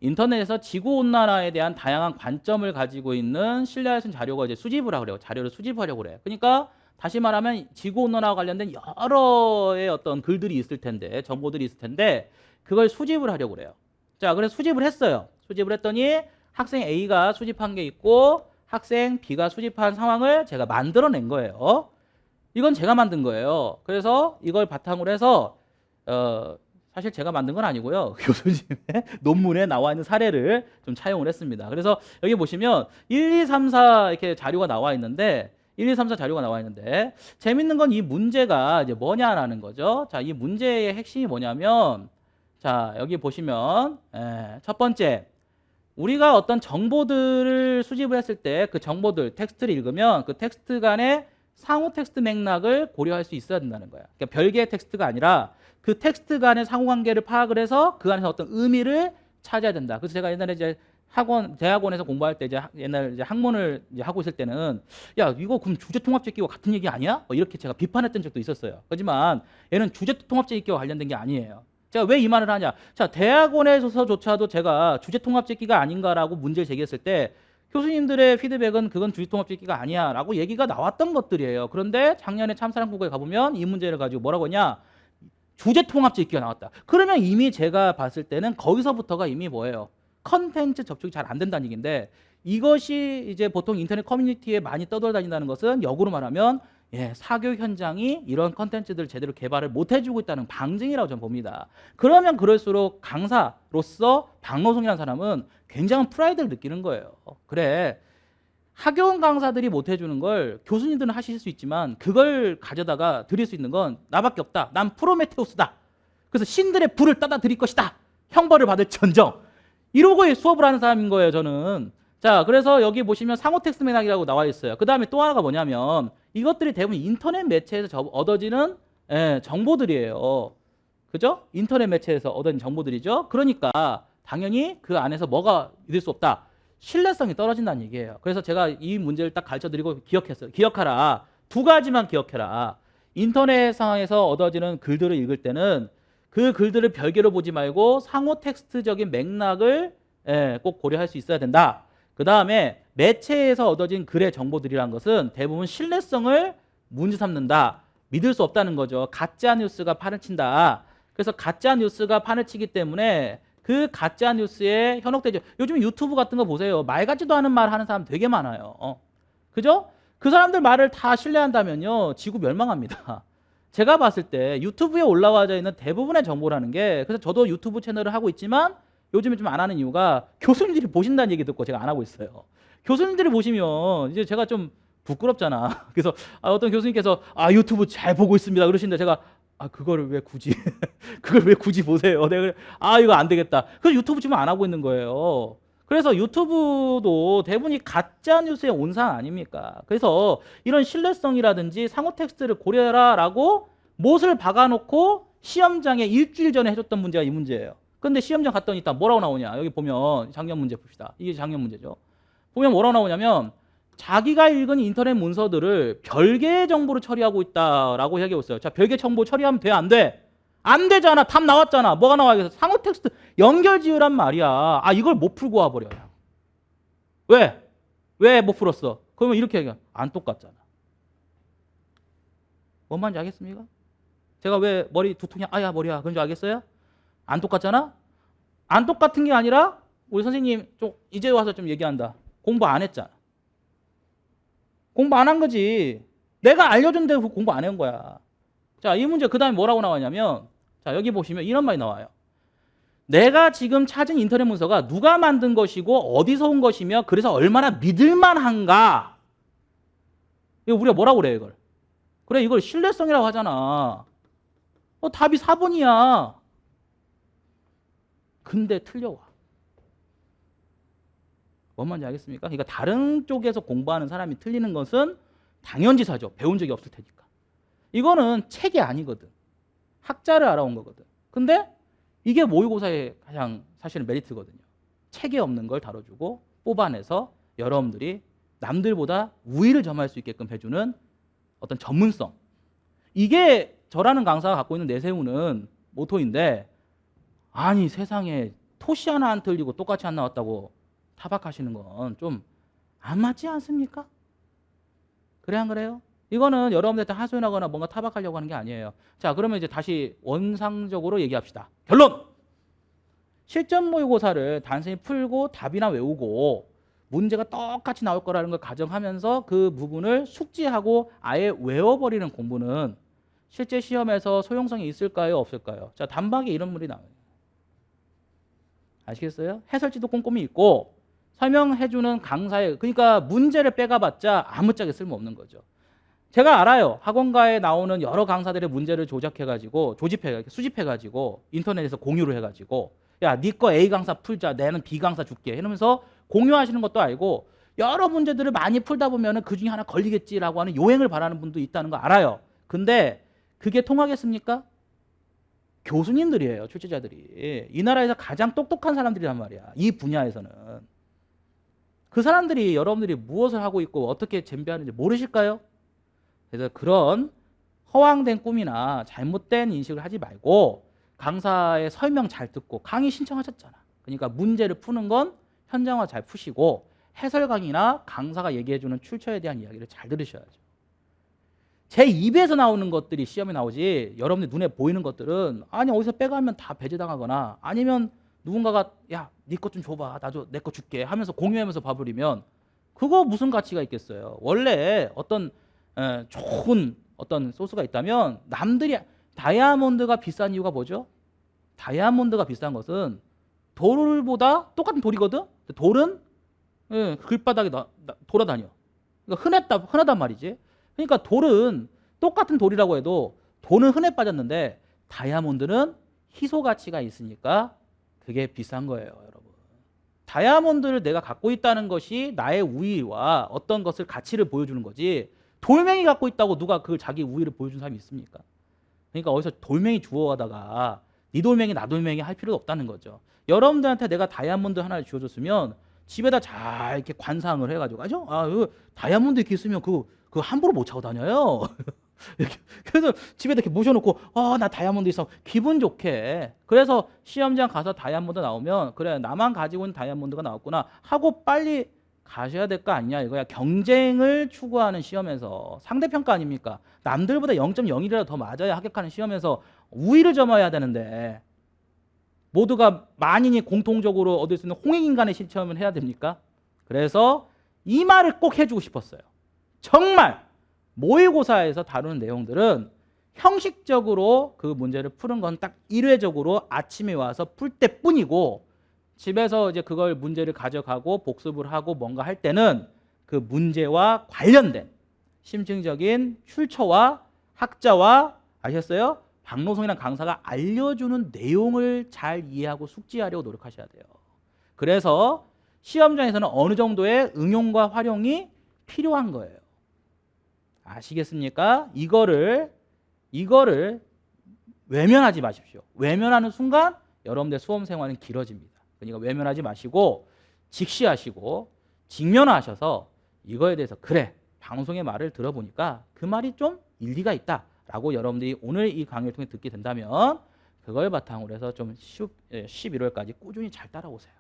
인터넷에서 지구 온난화에 대한 다양한 관점을 가지고 있는 신뢰할 수 있는 자료가 이제 수집을 하고 그래요. 자료를 수집하려고 그래요. 그러니까 다시 말하면 지구 온난화와 관련된 여러의 어떤 글들이 있을 텐데, 정보들이 있을 텐데 그걸 수집을 하려고 그래요. 자, 그래서 수집을 했어요. 수집을 했더니 학생 A가 수집한 게 있고 학생 B가 수집한 상황을 제가 만들어낸 거예요. 이건 제가 만든 거예요. 그래서 이걸 바탕으로 해서 사실 제가 만든 건 아니고요. 교수님의 논문에 나와 있는 사례를 좀 차용을 했습니다. 그래서 여기 보시면 1, 2, 3, 4 이렇게 자료가 나와 있는데 1, 2, 3, 4 자료가 나와 있는데 재밌는 건 이 문제가 이제 뭐냐라는 거죠. 자, 이 문제의 핵심이 뭐냐면, 자, 여기 보시면 첫 번째, 우리가 어떤 정보들을 수집을 했을 때 그 정보들 텍스트를 읽으면 그 텍스트 간의 상호 텍스트 맥락을 고려할 수 있어야 된다는 거야. 그러니까 별개의 텍스트가 아니라 그 텍스트 간의 상호관계를 파악을 해서 그 안에서 어떤 의미를 찾아야 된다. 그래서 제가 옛날에 이제 대학원에서 공부할 때 이제 옛날 이제 학문을 이제 하고 있을 때는 야, 이거 그럼 주제통합제끼와 같은 얘기 아니야? 뭐 이렇게 제가 비판했던 적도 있었어요. 하지만 얘는 주제통합제끼와 관련된 게 아니에요. 제가 왜 이 말을 하냐? 자, 대학원에서조차도 제가 주제통합제끼가 아닌가라고 문제를 제기했을 때 교수님들의 피드백은 그건 주제통합제끼가 아니야 라고 얘기가 나왔던 것들이에요. 그런데 작년에 참사랑국어에 가보면 이 문제를 가지고 뭐라고 하냐? 주제통합제끼가 나왔다. 그러면 이미 제가 봤을 때는 거기서부터가 이미 뭐예요? 컨텐츠 접촉이 잘 안 된다는 얘기인데, 이것이 이제 보통 인터넷 커뮤니티에 많이 떠돌아다닌다는 것은 역으로 말하면 사교 현장이 이런 컨텐츠들을 제대로 개발을 못 해주고 있다는 방증이라고 저는 봅니다. 그러면 그럴수록 강사로서 박노송이라는 사람은 굉장한 프라이드를 느끼는 거예요. 그래, 학연 강사들이 못 해주는 걸 교수님들은 하실 수 있지만 그걸 가져다가 드릴 수 있는 건 나밖에 없다. 난 프로메테우스다. 그래서 신들의 불을 따다 드릴 것이다. 형벌을 받을 전정. 이러고 수업을 하는 사람인 거예요, 저는. 자, 그래서 여기 보시면 상호 텍스트 맥락이라고 나와 있어요. 그 다음에 또 하나가 뭐냐면 이것들이 대부분 인터넷 매체에서 얻어지는 정보들이에요. 그죠? 인터넷 매체에서 얻어진 정보들이죠. 그러니까 당연히 그 안에서 뭐가 있을 수 없다. 신뢰성이 떨어진다는 얘기예요. 그래서 제가 이 문제를 딱 가르쳐드리고 기억했어요. 기억하라. 두 가지만 기억해라. 인터넷 상황에서 얻어지는 글들을 읽을 때는 그 글들을 별개로 보지 말고 상호 텍스트적인 맥락을 꼭 고려할 수 있어야 된다. 그 다음에 매체에서 얻어진 글의 정보들이란 것은 대부분 신뢰성을 문제 삼는다. 믿을 수 없다는 거죠. 가짜 뉴스가 판을 친다. 그래서 가짜 뉴스가 판을 치기 때문에 그 가짜 뉴스에 현혹되죠. 요즘 유튜브 같은 거 보세요. 말 같지도 않은 말 하는 사람 되게 많아요. 그죠? 그 사람들 말을 다 신뢰한다면요, 지구 멸망합니다. 제가 봤을 때 유튜브에 올라와져 있는 대부분의 정보라는 게, 그래서 저도 유튜브 채널을 하고 있지만 요즘에 좀 안 하는 이유가 교수님들이 보신다는 얘기 듣고 제가 안 하고 있어요. 교수님들이 보시면 이제 제가 좀 부끄럽잖아. 그래서 어떤 교수님께서 유튜브 잘 보고 있습니다 그러시는데 제가 그거를 왜 굳이 그걸 왜 굳이 보세요? 내가 이거 안 되겠다. 그래서 유튜브 지금 안 하고 있는 거예요. 그래서 유튜브도 대부분이 가짜 뉴스의 온상 아닙니까? 그래서 이런 신뢰성이라든지 상호 텍스트를 고려해라라고 못을 박아놓고 시험장에 일주일 전에 해줬던 문제가 이 문제예요. 근데 시험장 갔더니 일단 뭐라고 나오냐? 여기 보면 작년 문제 봅시다. 이게 작년 문제죠. 보면 뭐라고 나오냐면 자기가 읽은 인터넷 문서들을 별개의 정보로 처리하고 있다라고 이야기하고 있어요. 자, 별개 정보 처리하면 돼, 안 돼? 안 되잖아. 답 나왔잖아. 뭐가 나와야겠어? 상호 텍스트 연결 지으란 말이야. 아, 이걸 못 풀고 와버려요. 왜? 왜 못 풀었어? 그러면 이렇게 얘기해. 안 똑같잖아. 뭔 말인지 알겠습니까? 제가 왜 머리 두통이 아야 머리야 그런 줄 알겠어요? 안 똑같잖아? 안 똑같은 게 아니라 우리 선생님 좀 이제 와서 좀 얘기한다. 공부 안 했잖아. 공부 안 한 거지. 내가 알려준 대로 공부 안 한 거야. 자, 이 문제 그 다음에 뭐라고 나왔냐면 자, 여기 보시면 이런 말이 나와요. 내가 지금 찾은 인터넷 문서가 누가 만든 것이고 어디서 온 것이며 그래서 얼마나 믿을만한가. 이거 우리가 뭐라고 그래요 이걸? 그래 이걸 신뢰성이라고 하잖아. 답이 4번이야. 근데 틀려와. 뭔 말인지 알겠습니까? 그러니까 다른 쪽에서 공부하는 사람이 틀리는 것은 당연지사죠. 배운 적이 없을 테니까. 이거는 책이 아니거든. 학자를 알아온 거거든. 근데 이게 모의고사의 가장 사실은 메리트거든요. 책에 없는 걸 다뤄주고 뽑아내서 여러분들이 남들보다 우위를 점할 수 있게끔 해주는 어떤 전문성. 이게 저라는 강사가 갖고 있는 내세우는 모토인데 아니 세상에 토시 하나 안 틀리고 똑같이 안 나왔다고 타박하시는 건 좀 안 맞지 않습니까? 그래 안 그래요? 이거는 여러분들한테 하소연하거나 뭔가 타박하려고 하는 게 아니에요. 자, 그러면 이제 다시 원상적으로 얘기합시다. 결론! 실전 모의고사를 단순히 풀고 답이나 외우고 문제가 똑같이 나올 거라는 걸 가정하면서 그 부분을 숙지하고 아예 외워버리는 공부는 실제 시험에서 소용성이 있을까요? 없을까요? 자, 단박에 이런 물이 나와요. 아시겠어요? 해설지도 꼼꼼히 읽고 설명해주는 강사의 그러니까 문제를 빼가봤자 아무짝에 쓸모없는 거죠. 제가 알아요. 학원가에 나오는 여러 강사들의 문제를 수집해가지고 인터넷에서 공유를 해가지고 야, 네 거 A 강사 풀자, 내는 B 강사 줄게 이러면서 공유하시는 것도 알고 여러 문제들을 많이 풀다 보면 그 중에 하나 걸리겠지라고 하는 요행을 바라는 분도 있다는 거 알아요. 근데 그게 통하겠습니까? 교수님들이에요. 출제자들이. 이 나라에서 가장 똑똑한 사람들이란 말이야. 이 분야에서는. 그 사람들이 여러분들이 무엇을 하고 있고 어떻게 잼비하는지 모르실까요? 그래서 그런 허황된 꿈이나 잘못된 인식을 하지 말고 강사의 설명 잘 듣고 강의 신청하셨잖아. 그러니까 문제를 푸는 건 현장화 잘 푸시고 해설 강의나 강사가 얘기해주는 출처에 대한 이야기를 잘 들으셔야죠. 제 입에서 나오는 것들이 시험에 나오지 여러분들 눈에 보이는 것들은 아니 어디서 빼가면 다 배제당하거나 아니면 누군가가 야, 네 것 좀 줘봐. 나도 내 거 줄게 하면서 공유하면서 봐버리면 그거 무슨 가치가 있겠어요. 원래 어떤 좋은 어떤 소스가 있다면 남들이 다이아몬드가 비싼 이유가 뭐죠? 다이아몬드가 비싼 것은 돌보다 똑같은 돌이거든. 돌은 길바닥에 돌아다녀. 그러니까 흔하단 말이지. 그러니까 돌은 똑같은 돌이라고 해도 돈은 흔해 빠졌는데 다이아몬드는 희소 가치가 있으니까 그게 비싼 거예요, 여러분. 다이아몬드를 내가 갖고 있다는 것이 나의 우위와 어떤 것을 가치를 보여주는 거지. 돌멩이 갖고 있다고 누가 그 자기 우위를 보여준 사람이 있습니까? 그러니까 어디서 돌멩이 주워가다가 네 돌멩이 나 돌멩이 할 필요도 없다는 거죠. 여러분들한테 내가 다이아몬드 하나를 주워줬으면 집에다 잘 이렇게 관상을 해가지고 아죠? 다이아몬드 이렇게 있으면 그거 함부로 못 차고 다녀요. 그래서 집에다 이렇게 모셔놓고 나 다이아몬드 있어 기분 좋게. 그래서 시험장 가서 다이아몬드 나오면 그래 나만 가지고 있는 다이아몬드가 나왔구나 하고 빨리 가셔야 될 거 아니냐 이거야. 경쟁을 추구하는 시험에서 상대평가 아닙니까? 남들보다 0.01이라도 더 맞아야 합격하는 시험에서 우위를 점해야 되는데 모두가 만인이 공통적으로 얻을 수 있는 홍익인간의 실험을 해야 됩니까? 그래서 이 말을 꼭 해주고 싶었어요. 정말 모의고사에서 다루는 내용들은 형식적으로 그 문제를 푸는 건 딱 1회적으로 아침에 와서 풀 때뿐이고 집에서 이제 그걸 문제를 가져가고 복습을 하고 뭔가 할 때는 그 문제와 관련된 심층적인 출처와 학자와 아셨어요? 박노송이라는 강사가 알려주는 내용을 잘 이해하고 숙지하려고 노력하셔야 돼요. 그래서 시험장에서는 어느 정도의 응용과 활용이 필요한 거예요. 아시겠습니까? 이거를 외면하지 마십시오. 외면하는 순간 여러분들의 수험 생활은 길어집니다. 그러니까 외면하지 마시고 직시하시고 직면하셔서 이거에 대해서 그래 방송의 말을 들어보니까 그 말이 좀 일리가 있다라고 여러분들이 오늘 이 강의를 통해 듣게 된다면 그걸 바탕으로 해서 좀 11월까지 꾸준히 잘 따라오세요.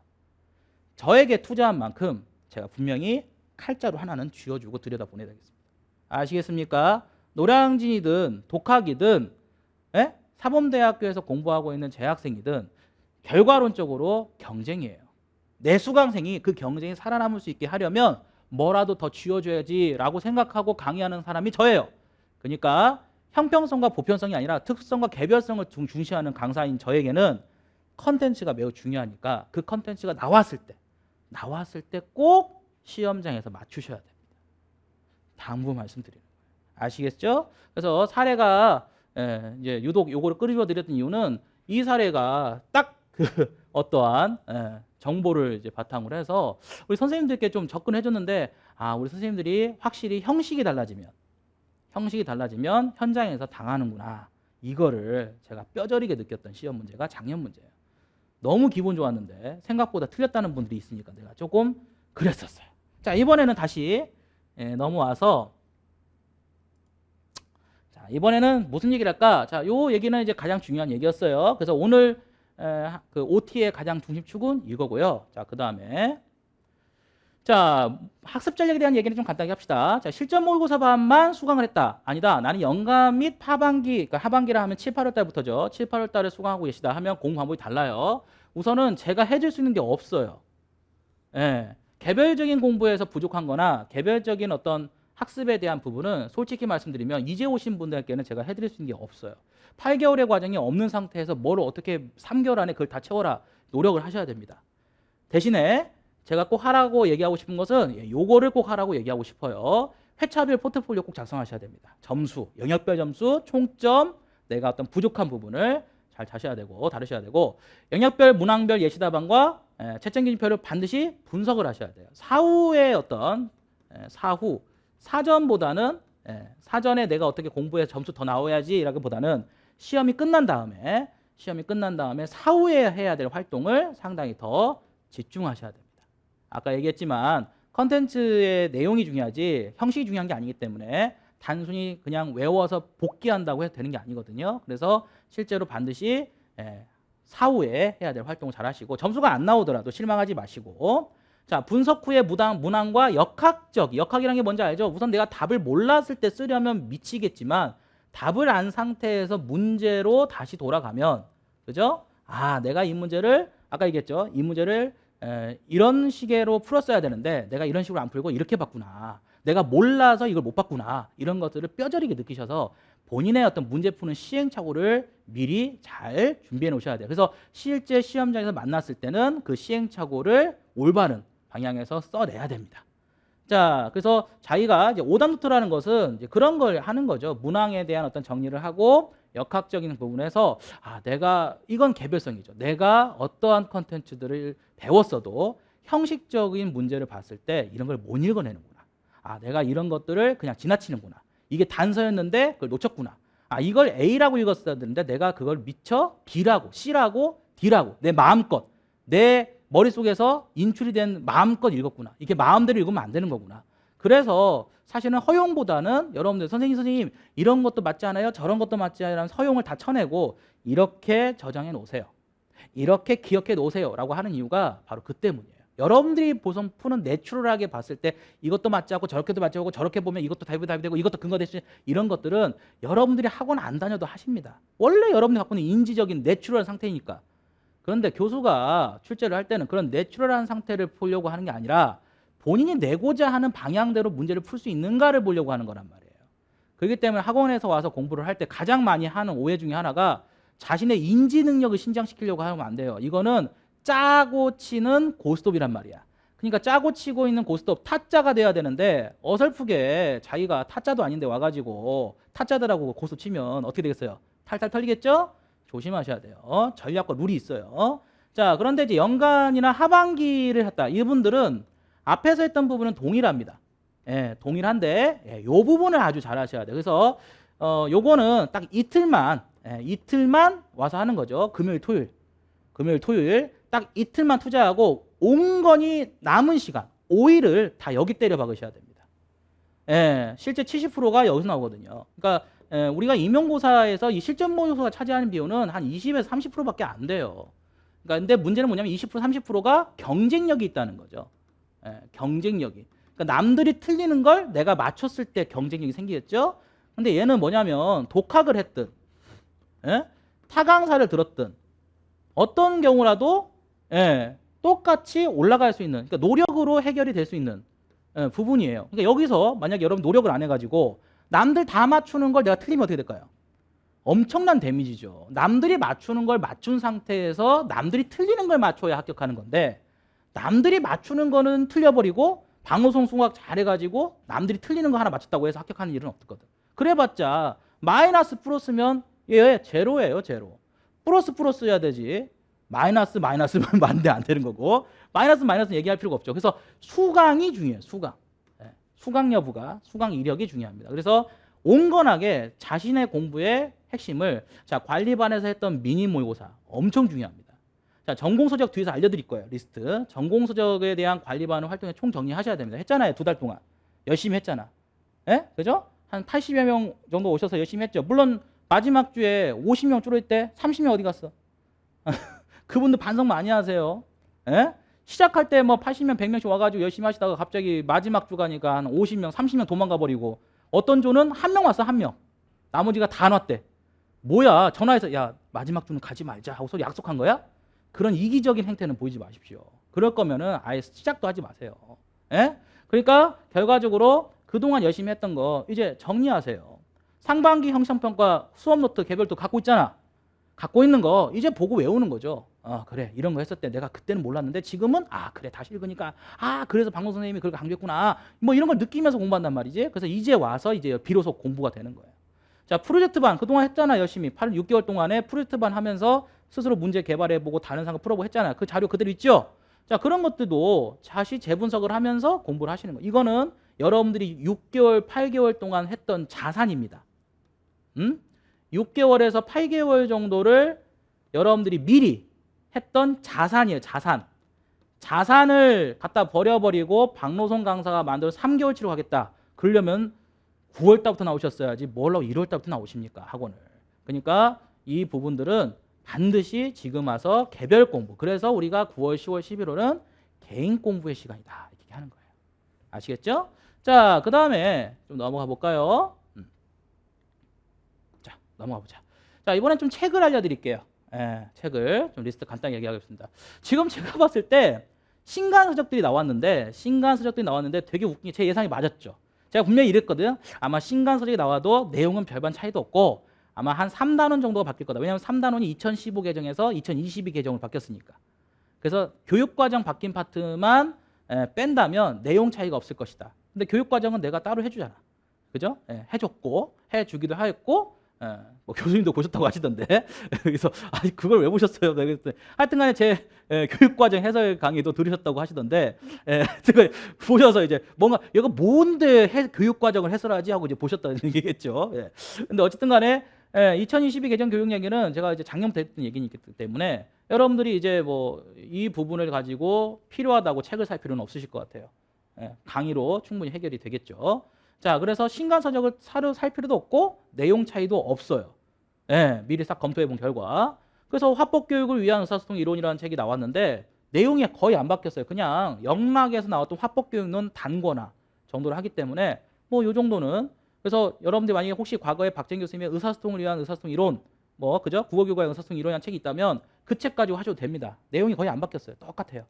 저에게 투자한 만큼 제가 분명히 칼자루 하나는 쥐어주고 들여다보내야 되겠습니다. 아시겠습니까? 노량진이든 독학이든 사범대학교에서 공부하고 있는 재학생이든 결과론적으로 경쟁이에요. 내 수강생이 그 경쟁이 살아남을 수 있게 하려면 뭐라도 더 쥐어줘야지 라고 생각하고 강의하는 사람이 저예요. 그러니까 형평성과 보편성이 아니라 특성과 개별성을 중시하는 강사인 저에게는 컨텐츠가 매우 중요하니까 그 컨텐츠가 나왔을 때 꼭 시험장에서 맞추셔야 됩니다. 당부 말씀드리는 거예요. 아시겠죠? 그래서 사례가 이제 유독 요거를 끌어드렸던 이유는 이 사례가 딱 그 어떠한 정보를 이제 바탕으로 해서 우리 선생님들께 좀 접근해 줬는데 우리 선생님들이 확실히 형식이 달라지면 현장에서 당하는구나. 이거를 제가 뼈저리게 느꼈던 시험 문제가 작년 문제예요. 너무 기분 좋았는데 생각보다 틀렸다는 분들이 있으니까 내가 조금 그랬었어요. 자, 이번에는 다시 넘어와서 자, 이번에는 무슨 얘기를 할까? 자, 요 얘기는 이제 가장 중요한 얘기였어요. 그래서 오늘 그 OT의 가장 중심축은 이거고요. 자, 그다음에 자, 학습 전략에 대한 얘기는 좀 간단하게 합시다. 자, 실전 모의고사 반만 수강을 했다. 아니다. 나는 연간 및 하반기, 그러니까 하반기라 하면 7, 8월 달부터죠. 7, 8월 달에 수강하고 계시다 하면 공부 방법이 달라요. 우선은 제가 해줄 수 있는 게 없어요. 개별적인 공부에서 부족한 거나 개별적인 어떤 학습에 대한 부분은 솔직히 말씀드리면 이제 오신 분들께는 제가 해드릴 수 있는 게 없어요. 8개월의 과정이 없는 상태에서 뭘 어떻게 3개월 안에 그걸 다 채워라 노력을 하셔야 됩니다. 대신에 제가 꼭 하라고 얘기하고 싶은 것은 요거를 꼭 하라고 얘기하고 싶어요. 회차별 포트폴리오 꼭 작성하셔야 됩니다. 점수, 영역별 점수, 총점, 내가 어떤 부족한 부분을 잘 다루셔야 되고 영역별, 문항별 예시답안과 채점기준표를 반드시 분석을 하셔야 돼요. 사후의 어떤 사전보다는 사전에 내가 어떻게 공부해 점수 더 나와야지라기보다는 시험이 끝난 다음에 사후에 해야 될 활동을 상당히 더 집중하셔야 됩니다. 아까 얘기했지만 컨텐츠의 내용이 중요하지 형식이 중요한 게 아니기 때문에 단순히 그냥 외워서 복기한다고 해도 되는 게 아니거든요. 그래서 실제로 반드시 사후에 해야 될 활동을 잘 하시고 점수가 안 나오더라도 실망하지 마시고 자, 분석 후에 문항과 역학이라는 게 뭔지 알죠? 우선 내가 답을 몰랐을 때 쓰려면 미치겠지만 답을 안 상태에서 문제로 다시 돌아가면 그죠? 내가 이 문제를 아까 얘기했죠? 이 문제를 이런 식으로 풀었어야 되는데 내가 이런 식으로 안 풀고 이렇게 봤구나. 내가 몰라서 이걸 못 봤구나. 이런 것들을 뼈저리게 느끼셔서 본인의 어떤 문제 푸는 시행착오를 미리 잘 준비해 놓으셔야 돼요. 그래서 실제 시험장에서 만났을 때는 그 시행착오를 올바른 방향에서 써내야 됩니다. 자, 그래서 자기가 이제 오답노트라는 것은 이제 그런 걸 하는 거죠. 문항에 대한 어떤 정리를 하고 역학적인 부분에서 내가 이건 개별성이죠. 내가 어떠한 컨텐츠들을 배웠어도 형식적인 문제를 봤을 때 이런 걸 못 읽어내는구나. 내가 이런 것들을 그냥 지나치는구나. 이게 단서였는데 그걸 놓쳤구나. 이걸 A라고 읽었어야 되는데 내가 그걸 미처 B라고 C라고 D라고 내 마음껏 내 머릿속에서 인출이 된 마음껏 읽었구나. 이게 마음대로 읽으면 안 되는 거구나. 그래서 사실은 허용보다는 여러분들 선생님 이런 것도 맞지 않아요? 저런 것도 맞지 않아요? 라는 허용을 다 쳐내고 이렇게 저장해 놓으세요. 이렇게 기억해 놓으세요 라고 하는 이유가 바로 그 때문이에요. 여러분들이 푸는 내추럴하게 봤을 때 이것도 맞지 않고 저렇게도 맞지 않고 저렇게 보면 이것도 답이 되고 이것도 근거 될수 있는 이런 것들은 여러분들이 학원 안 다녀도 하십니다. 원래 여러분들이 갖고 있는 인지적인 내추럴 상태니까. 그런데 교수가 출제를 할 때는 그런 내추럴한 상태를 보려고 하는 게 아니라 본인이 내고자 하는 방향대로 문제를 풀 수 있는가를 보려고 하는 거란 말이에요. 그렇기 때문에 학원에서 와서 공부를 할 때 가장 많이 하는 오해 중에 하나가 자신의 인지 능력을 신장시키려고 하면 안 돼요. 이거는 짜고 치는 고스톱이란 말이야. 그러니까 짜고 치고 있는 고스톱 타짜가 돼야 되는데 어설프게 자기가 타짜도 아닌데 와가지고 타짜들하고 고스톱 치면 어떻게 되겠어요? 탈탈 털리겠죠? 조심하셔야 돼요. 전략과 룰이 있어요. 자, 그런데 이제 연간이나 하반기를 했다. 이분들은 앞에서 했던 부분은 동일합니다. 동일한데 이 부분을 아주 잘 하셔야 돼요. 그래서 요거는 딱 이틀만 와서 하는 거죠. 금요일 토요일 딱 이틀만 투자하고 온건히 남은 시간 오일을 다 여기 때려 박으셔야 됩니다. 예, 실제 70%가 여기서 나오거든요. 그러니까 우리가 임용고사에서 이 실전 모의고사가 차지하는 비율은 한 20에서 30%밖에 안 돼요. 그러니까 근데 문제는 뭐냐면 20% 30%가 경쟁력이 있다는 거죠. 예, 경쟁력이. 그러니까 남들이 틀리는 걸 내가 맞췄을 때 경쟁력이 생기겠죠. 근데 얘는 뭐냐면 독학을 했든 예? 타강사를 들었든 어떤 경우라도 예, 똑같이 올라갈 수 있는, 그러니까 노력으로 해결이 될 수 있는 부분이에요. 그러니까 여기서 만약에 여러분 노력을 안 해가지고 남들 다 맞추는 걸 내가 틀리면 어떻게 될까요? 엄청난 데미지죠. 남들이 맞추는 걸 맞춘 상태에서 남들이 틀리는 걸 맞춰야 합격하는 건데, 남들이 맞추는 거는 틀려버리고 방어성 수학 잘해가지고 남들이 틀리는 거 하나 맞췄다고 해서 합격하는 일은 없거든. 그래봤자 마이너스 플러스면 얘 제로예요, 제로. 플러스 해야 되지. 마이너스면 만대 안 되는 거고, 마이너스 얘기할 필요가 없죠. 그래서 수강이 중요해요. 수강 여부가, 수강 이력이 중요합니다. 그래서 온건하게 자신의 공부의 핵심을, 자, 관리반에서 했던 미니 모의고사 엄청 중요합니다. 자, 전공서적 뒤에서 알려드릴 거예요. 리스트. 전공서적에 대한 관리반 활동에 총 정리하셔야 됩니다. 했잖아요. 2달 동안 열심히 했잖아. 예? 그죠? 한 80여 명 정도 오셔서 열심히 했죠. 물론 마지막 주에 50명 줄을 때 30명 어디 갔어? 그분들 반성 많이 하세요. 예? 시작할 때 뭐 80명, 100명씩 와가지고 열심히 하시다가 갑자기 마지막 주 가니까 한 50명, 30명 도망가 버리고, 어떤 조는 한 명 왔어, 한 명. 나머지가 다 안 왔대. 뭐야? 전화해서 야, 마지막 주는 가지 말자 하고 소리 약속한 거야? 그런 이기적인 행태는 보이지 마십시오. 그럴 거면은 아예 시작도 하지 마세요. 예? 그러니까 결과적으로 그동안 열심히 했던 거 이제 정리하세요. 상반기 형평평가 수업 노트 개별도 갖고 있잖아. 갖고 있는 거 이제 보고 외우는 거죠. 그래, 이런 거 했을 때 내가 그때는 몰랐는데 지금은 그래, 다시 읽으니까 그래서 방송 선생님이 그렇게 강조했구나, 뭐 이런 걸 느끼면서 공부한단 말이지. 그래서 이제 와서 이제 비로소 공부가 되는 거예요. 자, 프로젝트반 그동안 했잖아. 열심히 6개월 동안에 프로젝트반 하면서 스스로 문제 개발해보고 다른 상을 풀어보고 했잖아요. 그 자료 그대로 있죠. 자, 그런 것들도 다시 재분석을 하면서 공부를 하시는 거예요. 이거는 여러분들이 6개월 8개월 동안 했던 자산입니다. 6개월에서 8개월 정도를 여러분들이 미리 했던 자산이에요. 자산을 갖다 버려버리고 박노선 강사가 만들어 3개월치로 가겠다. 그러려면 9월 달부터 나오셨어야지 뭘로 1월 달부터 나오십니까, 학원을. 그러니까 이 부분들은 반드시 지금 와서 개별 공부. 그래서 우리가 9월, 10월, 11월은 개인 공부의 시간이다, 이렇게 하는 거예요. 아시겠죠? 자, 그 다음에 좀 넘어가 볼까요? 자, 넘어가 보자. 자, 이번엔 좀 책을 알려드릴게요. 책을 좀 리스트 간단히 얘기하겠습니다. 지금 제가 봤을 때 신간서적들이 나왔는데 되게 웃긴 게 제 예상이 맞았죠. 제가 분명히 이랬거든요. 아마 신간서적이 나와도 내용은 별반 차이도 없고 아마 한 3단원 정도가 바뀔 거다. 왜냐하면 3단원이 2015 개정에서 2022 개정으로 바뀌었으니까. 그래서 교육과정 바뀐 파트만 뺀다면 내용 차이가 없을 것이다. 근데 교육과정은 내가 따로 해주잖아. 그죠? 해줬고 해주기도 했고, 뭐 교수님도 보셨다고 하시던데. 그래서 그걸 왜 보셨어요? 하여튼간에 제 교육과정 해설 강의도 들으셨다고 하시던데, 제가 보셔서 이제 뭔가 이거 뭔데 교육과정을 해설하지 하고 이제 보셨다는 얘기겠죠. 근데 어쨌든간에 2022 개정 교육 얘기는 제가 이제 작년부터 했던 얘기이기 때문에 여러분들이 이제 뭐 이 부분을 가지고 필요하다고 책을 살 필요는 없으실 것 같아요. 강의로 충분히 해결이 되겠죠. 자, 그래서 신간서적을 살 필요도 없고 내용 차이도 없어요. 미리 싹 검토해 본 결과. 그래서 화법교육을 위한 의사소통 이론이라는 책이 나왔는데 내용이 거의 안 바뀌었어요. 그냥 영락에서 나왔던 화법교육론 단권화 정도를 하기 때문에 뭐 요 정도는. 그래서 여러분들 만약에 혹시 과거에 박재인 교수님의 의사소통을 위한 의사소통 이론, 뭐 그죠? 국어교과의 의사소통 이론이라는 책이 있다면 그 책 가지고 하셔도 됩니다. 내용이 거의 안 바뀌었어요. 똑같아요.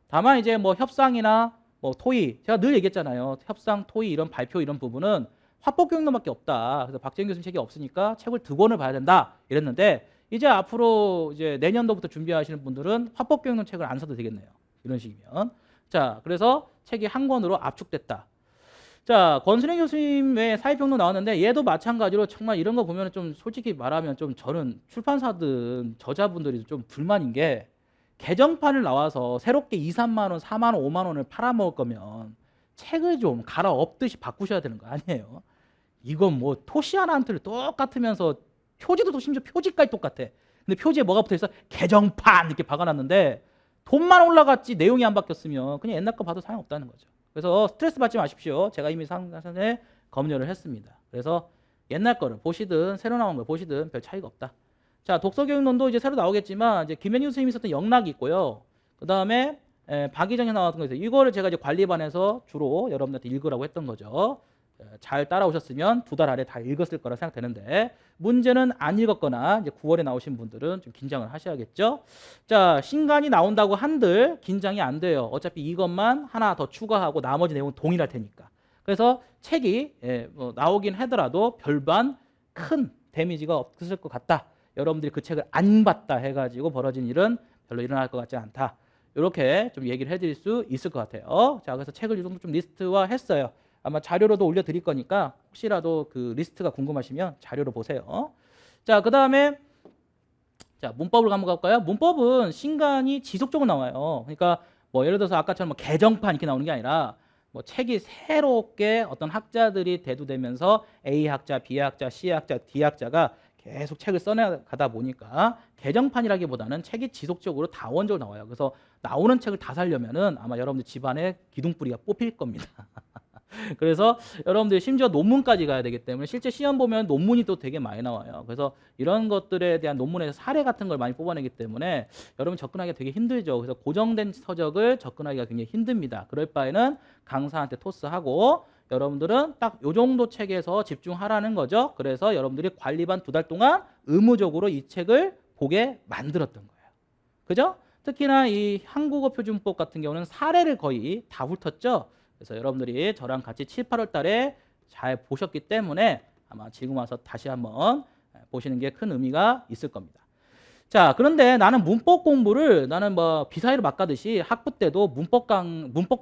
다만 이제 뭐 협상이나 뭐 토의, 제가 늘 얘기했잖아요. 협상, 토의 이런 발표 이런 부분은 화법교육론밖에 없다. 그래서 박재인 교수님 책이 없으니까 책을 2권을 봐야 된다 이랬는데, 이제 앞으로 이제 내년도부터 준비하시는 분들은 화법교육론 책을 안 사도 되겠네요. 이런 식이면. 자, 그래서 책이 한 권으로 압축됐다. 자, 권순행 교수님의 사회평론 나왔는데 얘도 마찬가지로 정말 이런 거 보면 좀 솔직히 말하면 좀 저는 출판사든 저자분들이 좀 불만인 게, 개정판을 나와서 새롭게 2, 3만 원, 4만 원, 5만 원을 팔아먹을 거면 책을 좀 갈아엎듯이 바꾸셔야 되는 거 아니에요? 이건 뭐 토시 하나 한 틀 똑같으면서 표지도 심지어 표지까지 똑같아. 근데 표지에 뭐가 붙어있어? 개정판 이렇게 박아놨는데 돈만 올라갔지 내용이 안 바뀌었으면 그냥 옛날 거 봐도 소용없다는 거죠. 그래서 스트레스 받지 마십시오. 제가 이미 상단에 검열을 했습니다. 그래서 옛날 거를 보시든 새로 나온 걸 보시든 별 차이가 없다. 자, 독서교육론도 이제 새로 나오겠지만 이제 김현희 선생님이 썼던 영락이 있고요. 그 다음에 박희정이 나왔던 거 있어요. 이거를 제가 이제 관리반에서 주로 여러분들한테 읽으라고 했던 거죠. 잘 따라오셨으면 2달 안에 다 읽었을 거라 생각되는데 문제는 안 읽었거나 이제 9월에 나오신 분들은 좀 긴장을 하셔야겠죠. 자, 신간이 나온다고 한들 긴장이 안 돼요. 어차피 이것만 하나 더 추가하고 나머지 내용은 동일할 테니까. 그래서 책이 뭐 나오긴 하더라도 별반 큰 데미지가 없을 것 같다. 여러분들이 그 책을 안 봤다 해가지고 벌어진 일은 별로 일어날 것 같지 않다. 이렇게 좀 얘기를 해드릴 수 있을 것 같아요. 자, 그래서 책을 이 정도 좀 리스트화 했어요. 아마 자료로도 올려드릴 거니까 혹시라도 그 리스트가 궁금하시면 자료로 보세요. 자, 그 다음에 자, 문법을 한번 가볼까요? 문법은 신간이 지속적으로 나와요. 그러니까 뭐 예를 들어서 아까처럼 뭐 개정판 이렇게 나오는 게 아니라 뭐 책이 새롭게 어떤 학자들이 대두되면서 A 학자, B 학자, C 학자, D 학자가 계속 책을 써내가다 보니까 개정판이라기보다는 책이 지속적으로 다원적으로 나와요. 그래서 나오는 책을 다 살려면은 아마 여러분들 집안에 기둥뿌리가 뽑힐 겁니다. 그래서 여러분들이 심지어 논문까지 가야 되기 때문에 실제 시험 보면 논문이 또 되게 많이 나와요. 그래서 이런 것들에 대한 논문에서 사례 같은 걸 많이 뽑아내기 때문에 여러분 접근하기가 되게 힘들죠. 그래서 고정된 서적을 접근하기가 굉장히 힘듭니다. 그럴 바에는 강사한테 토스하고 여러분들은 딱 요 정도 책에서 집중하라는 거죠. 그래서 여러분들이 관리반 2달 동안 의무적으로 이 책을 보게 만들었던 거예요. 그죠? 특히나 이 한국어 표준법 같은 경우는 사례를 거의 다 훑었죠. 그래서 여러분들이 저랑 같이 7, 8월 달에 잘 보셨기 때문에 아마 지금 와서 다시 한번 보시는 게 큰 의미가 있을 겁니다. 자, 그런데 나는 문법 공부를 나는 뭐 비사이로 막 가듯이 학부 때도 문법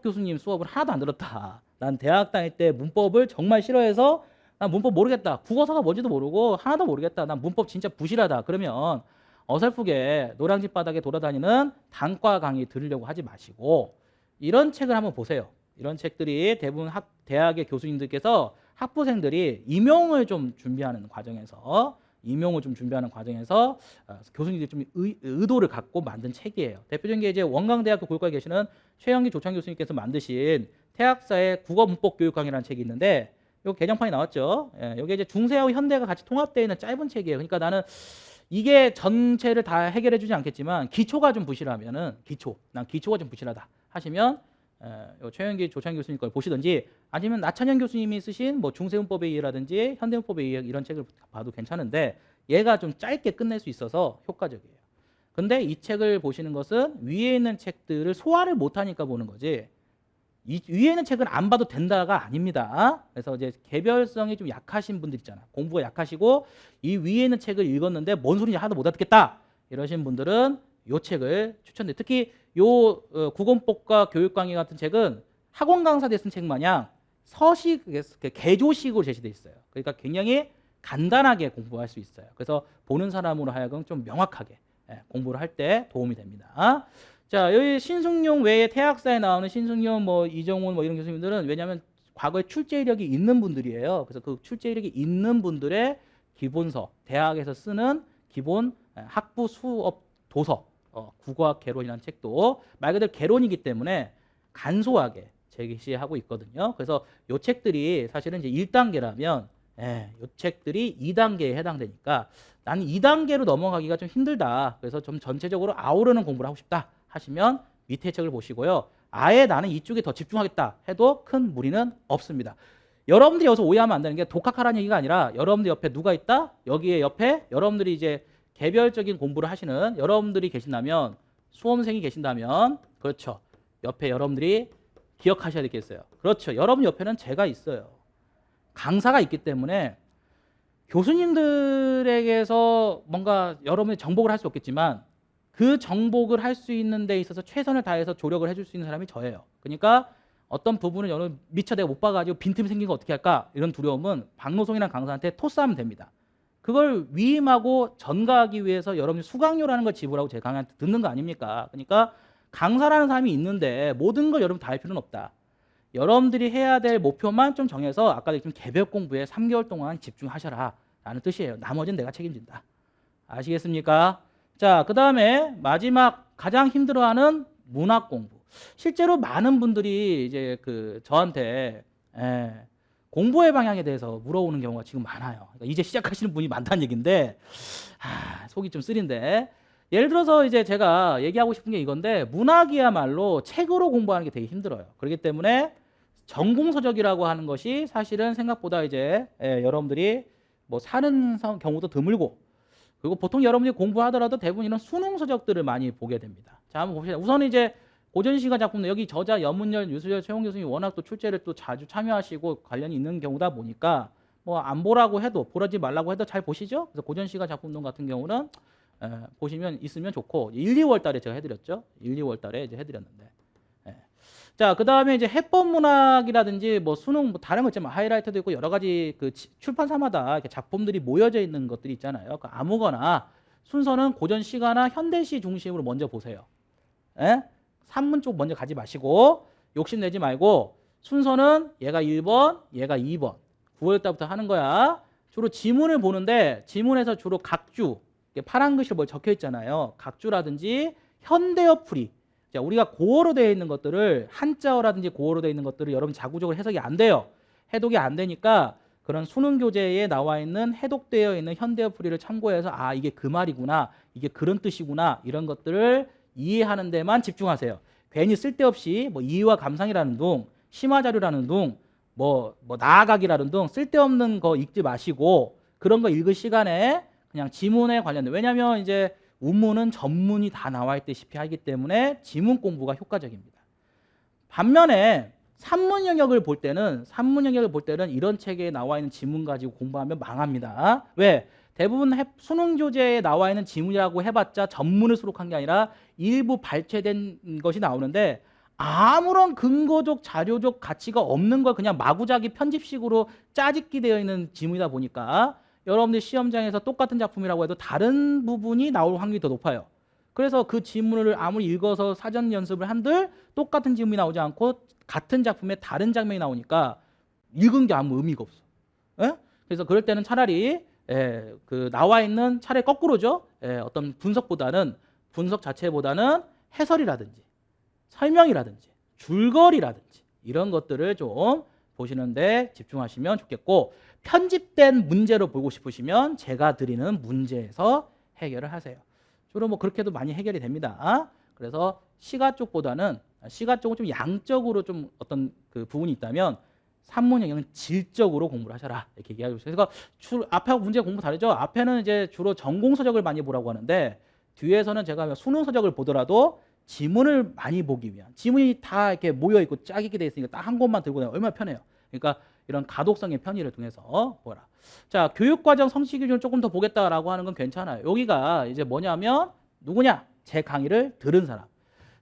교수님 수업을 하나도 안 들었다. 난 대학 다닐 때 문법을 정말 싫어해서 난 문법 모르겠다. 국어사가 뭔지도 모르고 하나도 모르겠다. 난 문법 진짜 부실하다. 그러면 어설프게 노량진 바닥에 돌아다니는 단과 강의 들으려고 하지 마시고 이런 책을 한번 보세요. 이런 책들이 대부분 대학의 교수님들께서 학부생들이 임용을 좀 준비하는 과정에서 교수님들이 좀 의도를 갖고 만든 책이에요. 대표적인 게 이제 원광대학교 교육과에 계시는 최영기 조창 교수님께서 만드신 태학사의 국어 문법 교육 강의라는 책이 있는데 요 개정판이 나왔죠. 여기 이제 중세하고 현대가 같이 통합되어 있는 짧은 책이에요. 그러니까 나는 이게 전체를 다 해결해 주지 않겠지만 기초가 좀 부실하면은 난 기초가 좀 부실하다 하시면 최영기 조창 교수님 걸 보시든지 아니면 나찬현 교수님이 쓰신 뭐 중세문법의 이해라든지 현대문법의 이해 이런 책을 봐도 괜찮은데 얘가 좀 짧게 끝낼 수 있어서 효과적이에요. 근데 이 책을 보시는 것은 위에 있는 책들을 소화를 못하니까 보는 거지 이 위에 있는 책은 안 봐도 된다가 아닙니다. 그래서 이제 개별성이 좀 약하신 분들 있잖아. 공부가 약하시고 이 위에 있는 책을 읽었는데 뭔 소리인지 하나도 못 알아듣겠다 이러신 분들은 이 책을 추천드려요. 특히 요 국어문법과 교육강의 같은 책은 학원 강사들 쓴 책 마냥 서식, 개조식으로 제시되어 있어요. 그러니까 굉장히 간단하게 공부할 수 있어요. 그래서 보는 사람으로 하여금 좀 명확하게 공부를 할 때 도움이 됩니다. 자, 여기 신승용 외에 태학사에 나오는 신승용, 뭐 이정훈 뭐 이런 교수님들은 왜냐하면 과거에 출제 이력이 있는 분들이에요. 그래서 그 출제 이력이 있는 분들의 기본서, 대학에서 쓰는 기본 학부 수업 도서, 국어학 개론이라는 책도 말 그대로 개론이기 때문에 간소하게 제시하고 있거든요. 그래서 이 책들이 사실은 이제 1단계라면 이 책들이 2단계에 해당되니까 나는 2단계로 넘어가기가 좀 힘들다. 그래서 좀 전체적으로 아우르는 공부를 하고 싶다 하시면 밑에 책을 보시고요. 아예 나는 이쪽에 더 집중하겠다 해도 큰 무리는 없습니다. 여러분들이 여기서 오해하면 안 되는 게 독학하라는 얘기가 아니라 여러분들 옆에 누가 있다? 여기에 옆에 여러분들이 이제 개별적인 공부를 하시는 여러분들이 계신다면 수험생이 계신다면 그렇죠. 옆에 여러분들이 기억하셔야 되겠어요. 그렇죠. 여러분 옆에는 제가 있어요. 강사가 있기 때문에 교수님들에게서 뭔가 여러분이 정복을 할 수 없겠지만 그 정복을 할 수 있는 데 있어서 최선을 다해서 조력을 해줄 수 있는 사람이 저예요. 그러니까 어떤 부분을 여러분 미처 내가 못 봐가지고 빈틈이 생긴 거 어떻게 할까? 이런 두려움은 박노송이라는 강사한테 토스하면 됩니다. 그걸 위임하고 전가하기 위해서 여러분이 수강료라는 걸 지불하고 제 강의한테 듣는 거 아닙니까? 그러니까 강사라는 사람이 있는데 모든 걸 여러분 다 할 필요는 없다. 여러분들이 해야 될 목표만 좀 정해서 아까 얘기했던 개별 공부에 3개월 동안 집중하셔라 라는 뜻이에요. 나머지는 내가 책임진다. 아시겠습니까? 자, 그 다음에 마지막 가장 힘들어하는 문학 공부. 실제로 많은 분들이 이제 저한테 공부의 방향에 대해서 물어보는 경우가 지금 많아요. 그러니까 이제 시작하시는 분이 많다는 얘기인데 속이 좀 쓰린데 예를 들어서 이제 제가 얘기하고 싶은 게 이건데 문학이야말로 책으로 공부하는 게 되게 힘들어요. 그렇기 때문에 전공서적이라고 하는 것이 사실은 생각보다 이제 여러분들이 뭐 사는 경우도 드물고 그리고 보통 여러분들이 공부하더라도 대부분 이런 수능 서적들을 많이 보게 됩니다. 자, 한번 봅시다. 우선 이제 고전시가 작품 여기 저자 염문열, 유수열, 최홍 교수님이 워낙 또 출제를 또 자주 참여하시고 관련이 있는 경우다 보니까 뭐 안 보라고 해도 보지 말라고 해도 잘 보시죠. 그래서 고전시가 작품론 같은 경우는 보시면 있으면 좋고 1, 2월 달에 제가 해드렸죠. 1, 2월 달에 이제 해드렸는데. 자, 그 다음에 이제 해법 문학이라든지 뭐 수능 뭐 다른 거 있지만 하이라이터도 있고 여러 가지 출판사마다 이렇게 작품들이 모여져 있는 것들이 있잖아요. 그 아무거나 순서는 고전시가나 현대시 중심으로 먼저 보세요. 산문 쪽 먼저 가지 마시고 욕심내지 말고 순서는 얘가 1번, 얘가 2번. 9월 달부터 하는 거야. 주로 지문을 보는데 지문에서 주로 각주, 파란 글씨로 뭐 적혀 있잖아요. 각주라든지 현대어 풀이. 자, 우리가 고어로 되어 있는 것들을 한자어라든지 고어로 되어 있는 것들을 여러분 자구적으로 해석이 안 돼요. 해독이 안 되니까 그런 수능 교재에 나와 있는 해독되어 있는 현대어 풀이를 참고해서 아, 이게 그 말이구나. 이게 그런 뜻이구나. 이런 것들을 이해하는 데만 집중하세요. 괜히 쓸데없이 뭐 이의와 감상이라는 둥, 심화자료라는 둥, 뭐 나아가기라는 둥 쓸데없는 거 읽지 마시고 그런 거 읽을 시간에 그냥 지문에 관련된 왜냐하면 이제 운문은 전문이 다 나와 있다시피 하기 때문에 지문 공부가 효과적입니다. 반면에 산문 영역을 볼 때는 이런 책에 나와 있는 지문 가지고 공부하면 망합니다. 왜? 대부분 수능 교재에 나와 있는 지문이라고 해봤자 전문을 수록한 게 아니라 일부 발췌된 것이 나오는데 아무런 근거적 자료적 가치가 없는 걸 그냥 마구잡이 편집식으로 짜집기 되어 있는 지문이다 보니까 여러분들 시험장에서 똑같은 작품이라고 해도 다른 부분이 나올 확률이 더 높아요. 그래서 그 지문을 아무리 읽어서 사전 연습을 한들 똑같은 지문이 나오지 않고 같은 작품에 다른 장면이 나오니까 읽은 게 아무 의미가 없어. 그래서 그럴 때는 차라리 나와 있는 차라리 거꾸로죠. 어떤 분석 자체보다는 해설이라든지 설명이라든지 줄거리라든지 이런 것들을 좀 보시는데 집중하시면 좋겠고 편집된 문제로 보고 싶으시면 제가 드리는 문제에서 해결을 하세요. 주로 뭐 그렇게도 많이 해결이 됩니다. 그래서 시가 쪽은 좀 양적으로 좀 어떤 그 부분이 있다면 산문 영역은 질적으로 공부를 하셔라 이렇게 얘기하고 있어요. 그래서 앞하고 문제 공부 다르죠. 앞에는 이제 주로 전공 서적을 많이 보라고 하는데 뒤에서는 제가 수능 서적을 보더라도 지문을 많이 보기 위한 지문이 다 이렇게 모여 있고 짜깁게 돼 있으니까 딱 한 곳만 들고 다니면 얼마나 편해요. 그러니까 이런 가독성의 편의를 통해서 보라. 자, 교육과정 성취 기준을 조금 더 보겠다라고 하는 건 괜찮아요. 여기가 이제 뭐냐면 누구냐? 제 강의를 들은 사람.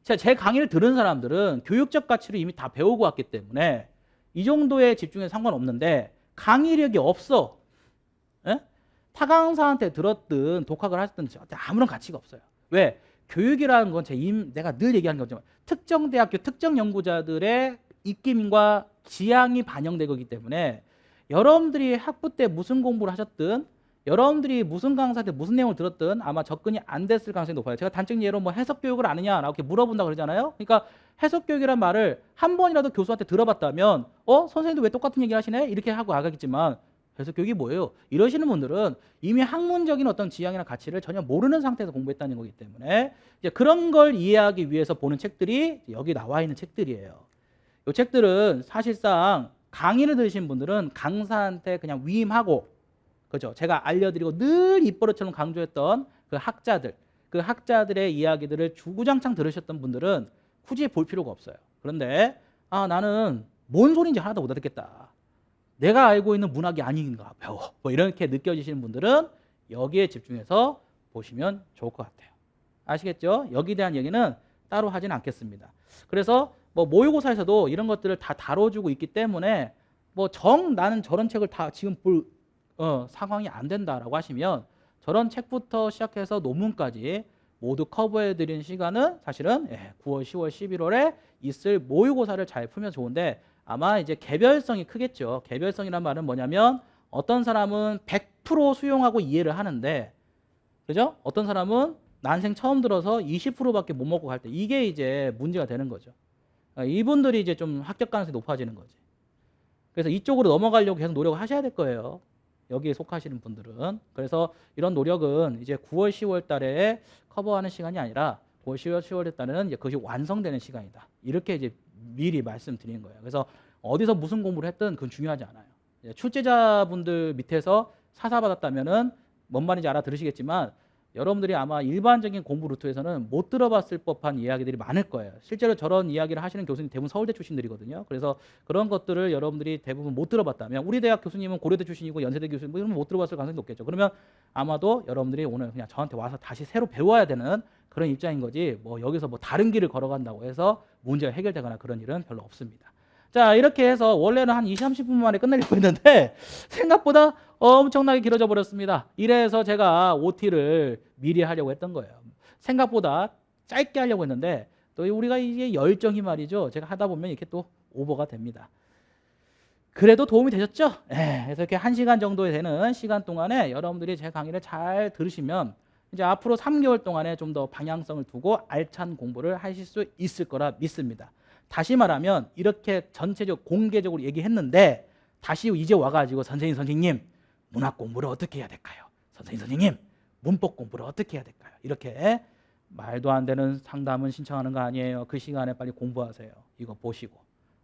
제 강의를 들은 사람들은 교육적 가치를 이미 다 배우고 왔기 때문에 이 정도의 집중에 상관없는데 강의력이 없어. 타 강사한테 들었든 독학을 하셨든 아무런 가치가 없어요. 왜? 교육이라는 건 내가 늘 얘기하는 거지만 특정 대학교 특정 연구자들의 입김과 지향이 반영된 거기 때문에 여러분들이 학부 때 무슨 공부를 하셨든 여러분들이 무슨 강사한테 무슨 내용을 들었든 아마 접근이 안 됐을 가능성이 높아요. 제가 단적 예로 뭐 해석 교육을 아느냐라고 이렇게 물어본다 그러잖아요. 그러니까 해석 교육이란 말을 한 번이라도 교수한테 들어봤다면 선생님도 왜 똑같은 얘기 하시네? 이렇게 하고 나가겠지만 해석 교육이 뭐예요? 이러시는 분들은 이미 학문적인 어떤 지향이나 가치를 전혀 모르는 상태에서 공부했다는 거기 때문에 이제 그런 걸 이해하기 위해서 보는 책들이 여기 나와 있는 책들이에요. 이 책들은 사실상 강의를 들으신 분들은 강사한테 그냥 위임하고 그죠? 제가 알려드리고 늘 입버릇처럼 강조했던 그 학자들의 이야기들을 주구장창 들으셨던 분들은 굳이 볼 필요가 없어요. 그런데 나는 뭔 소리인지 하나도 못 알아듣겠다. 내가 알고 있는 문학이 아닌가 배워. 뭐 이렇게 느껴지시는 분들은 여기에 집중해서 보시면 좋을 것 같아요. 아시겠죠? 여기에 대한 얘기는 따로 하진 않겠습니다. 그래서 뭐 모의고사에서도 이런 것들을 다 다뤄주고 있기 때문에 나는 저런 책을 다 지금 볼 상황이 안 된다라고 하시면 저런 책부터 시작해서 논문까지 모두 커버해드리는 시간은 사실은 9월, 10월, 11월에 있을 모의고사를 잘 풀면 좋은데 아마 이제 개별성이 크겠죠. 개별성이란 말은 뭐냐면 어떤 사람은 100% 수용하고 이해를 하는데 그죠? 어떤 사람은 난생 처음 들어서 20%밖에 못 먹고 갈 때 이게 이제 문제가 되는 거죠. 이분들이 이제 좀 합격 가능성이 높아지는 거지. 그래서 이쪽으로 넘어가려고 계속 노력을 하셔야 될 거예요. 여기에 속하시는 분들은. 그래서 이런 노력은 이제 9월, 10월 달에 커버하는 시간이 아니라 9월, 10월 달에는 이제 그것이 완성되는 시간이다. 이렇게 이제 미리 말씀드리는 거예요. 그래서 어디서 무슨 공부를 했든 그건 중요하지 않아요. 출제자분들 밑에서 사사받았다면은 뭔 말인지 알아들으시겠지만 여러분들이 아마 일반적인 공부 루트에서는 못 들어봤을 법한 이야기들이 많을 거예요. 실제로 저런 이야기를 하시는 교수님 대부분 서울대 출신들이거든요. 그래서 그런 것들을 여러분들이 대부분 못 들어봤다면 우리 대학 교수님은 고려대 출신이고 연세대 교수님 뭐 이런 못 들어봤을 가능성이 높겠죠. 그러면 아마도 여러분들이 오늘 그냥 저한테 와서 다시 새로 배워야 되는 그런 입장인 거지 뭐 여기서 뭐 다른 길을 걸어간다고 해서 문제가 해결되거나 그런 일은 별로 없습니다. 자, 이렇게 해서 원래는 한 20, 30분 만에 끝내려고 했는데 생각보다 엄청나게 길어져 버렸습니다. 이래서 제가 OT를 미리 하려고 했던 거예요. 생각보다 짧게 하려고 했는데 또 우리가 이게 열정이 말이죠. 제가 하다 보면 이렇게 또 오버가 됩니다. 그래도 도움이 되셨죠? 네, 그래서 이렇게 1시간 정도 되는 시간 동안에 여러분들이 제 강의를 잘 들으시면 이제 앞으로 3개월 동안에 좀 더 방향성을 두고 알찬 공부를 하실 수 있을 거라 믿습니다. 다시 말하면 이렇게 전체적 공개적으로 얘기했는데 다시 이제 와가지고 선생님 문학 공부를 어떻게 해야 될까요? 선생님 문법 공부를 어떻게 해야 될까요? 이렇게 말도 안 되는 상담은 신청하는 거 아니에요. 그 시간에 빨리 공부하세요. 이거 보시고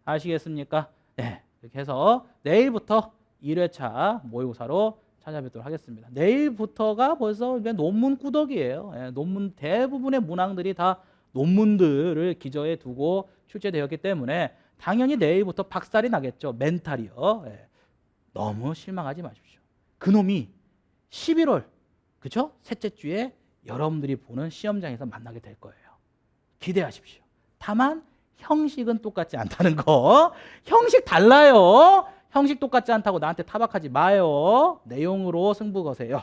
아시겠습니까? 네, 이렇게 해서 내일부터 1회차 모의고사로 찾아뵙도록 하겠습니다. 내일부터가 벌써 논문 꾸덕이에요. 예, 논문 대부분의 문항들이 다 논문들을 기저에 두고 출제되었기 때문에 당연히 내일부터 박살이 나겠죠. 멘탈이요. 예. 너무 실망하지 마십시오. 그놈이 11월 그쵸? 셋째 주에 여러분들이 보는 시험장에서 만나게 될 거예요. 기대하십시오. 다만 형식은 똑같지 않다는 거. 형식 달라요. 형식 똑같지 않다고 나한테 타박하지 마요. 내용으로 승부 거세요.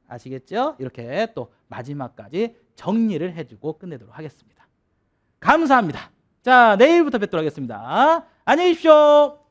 아시겠죠? 이렇게 또 마지막까지 정리를 해주고 끝내도록 하겠습니다. 감사합니다. 자, 내일부터 뵙도록 하겠습니다. 안녕히 계십시오.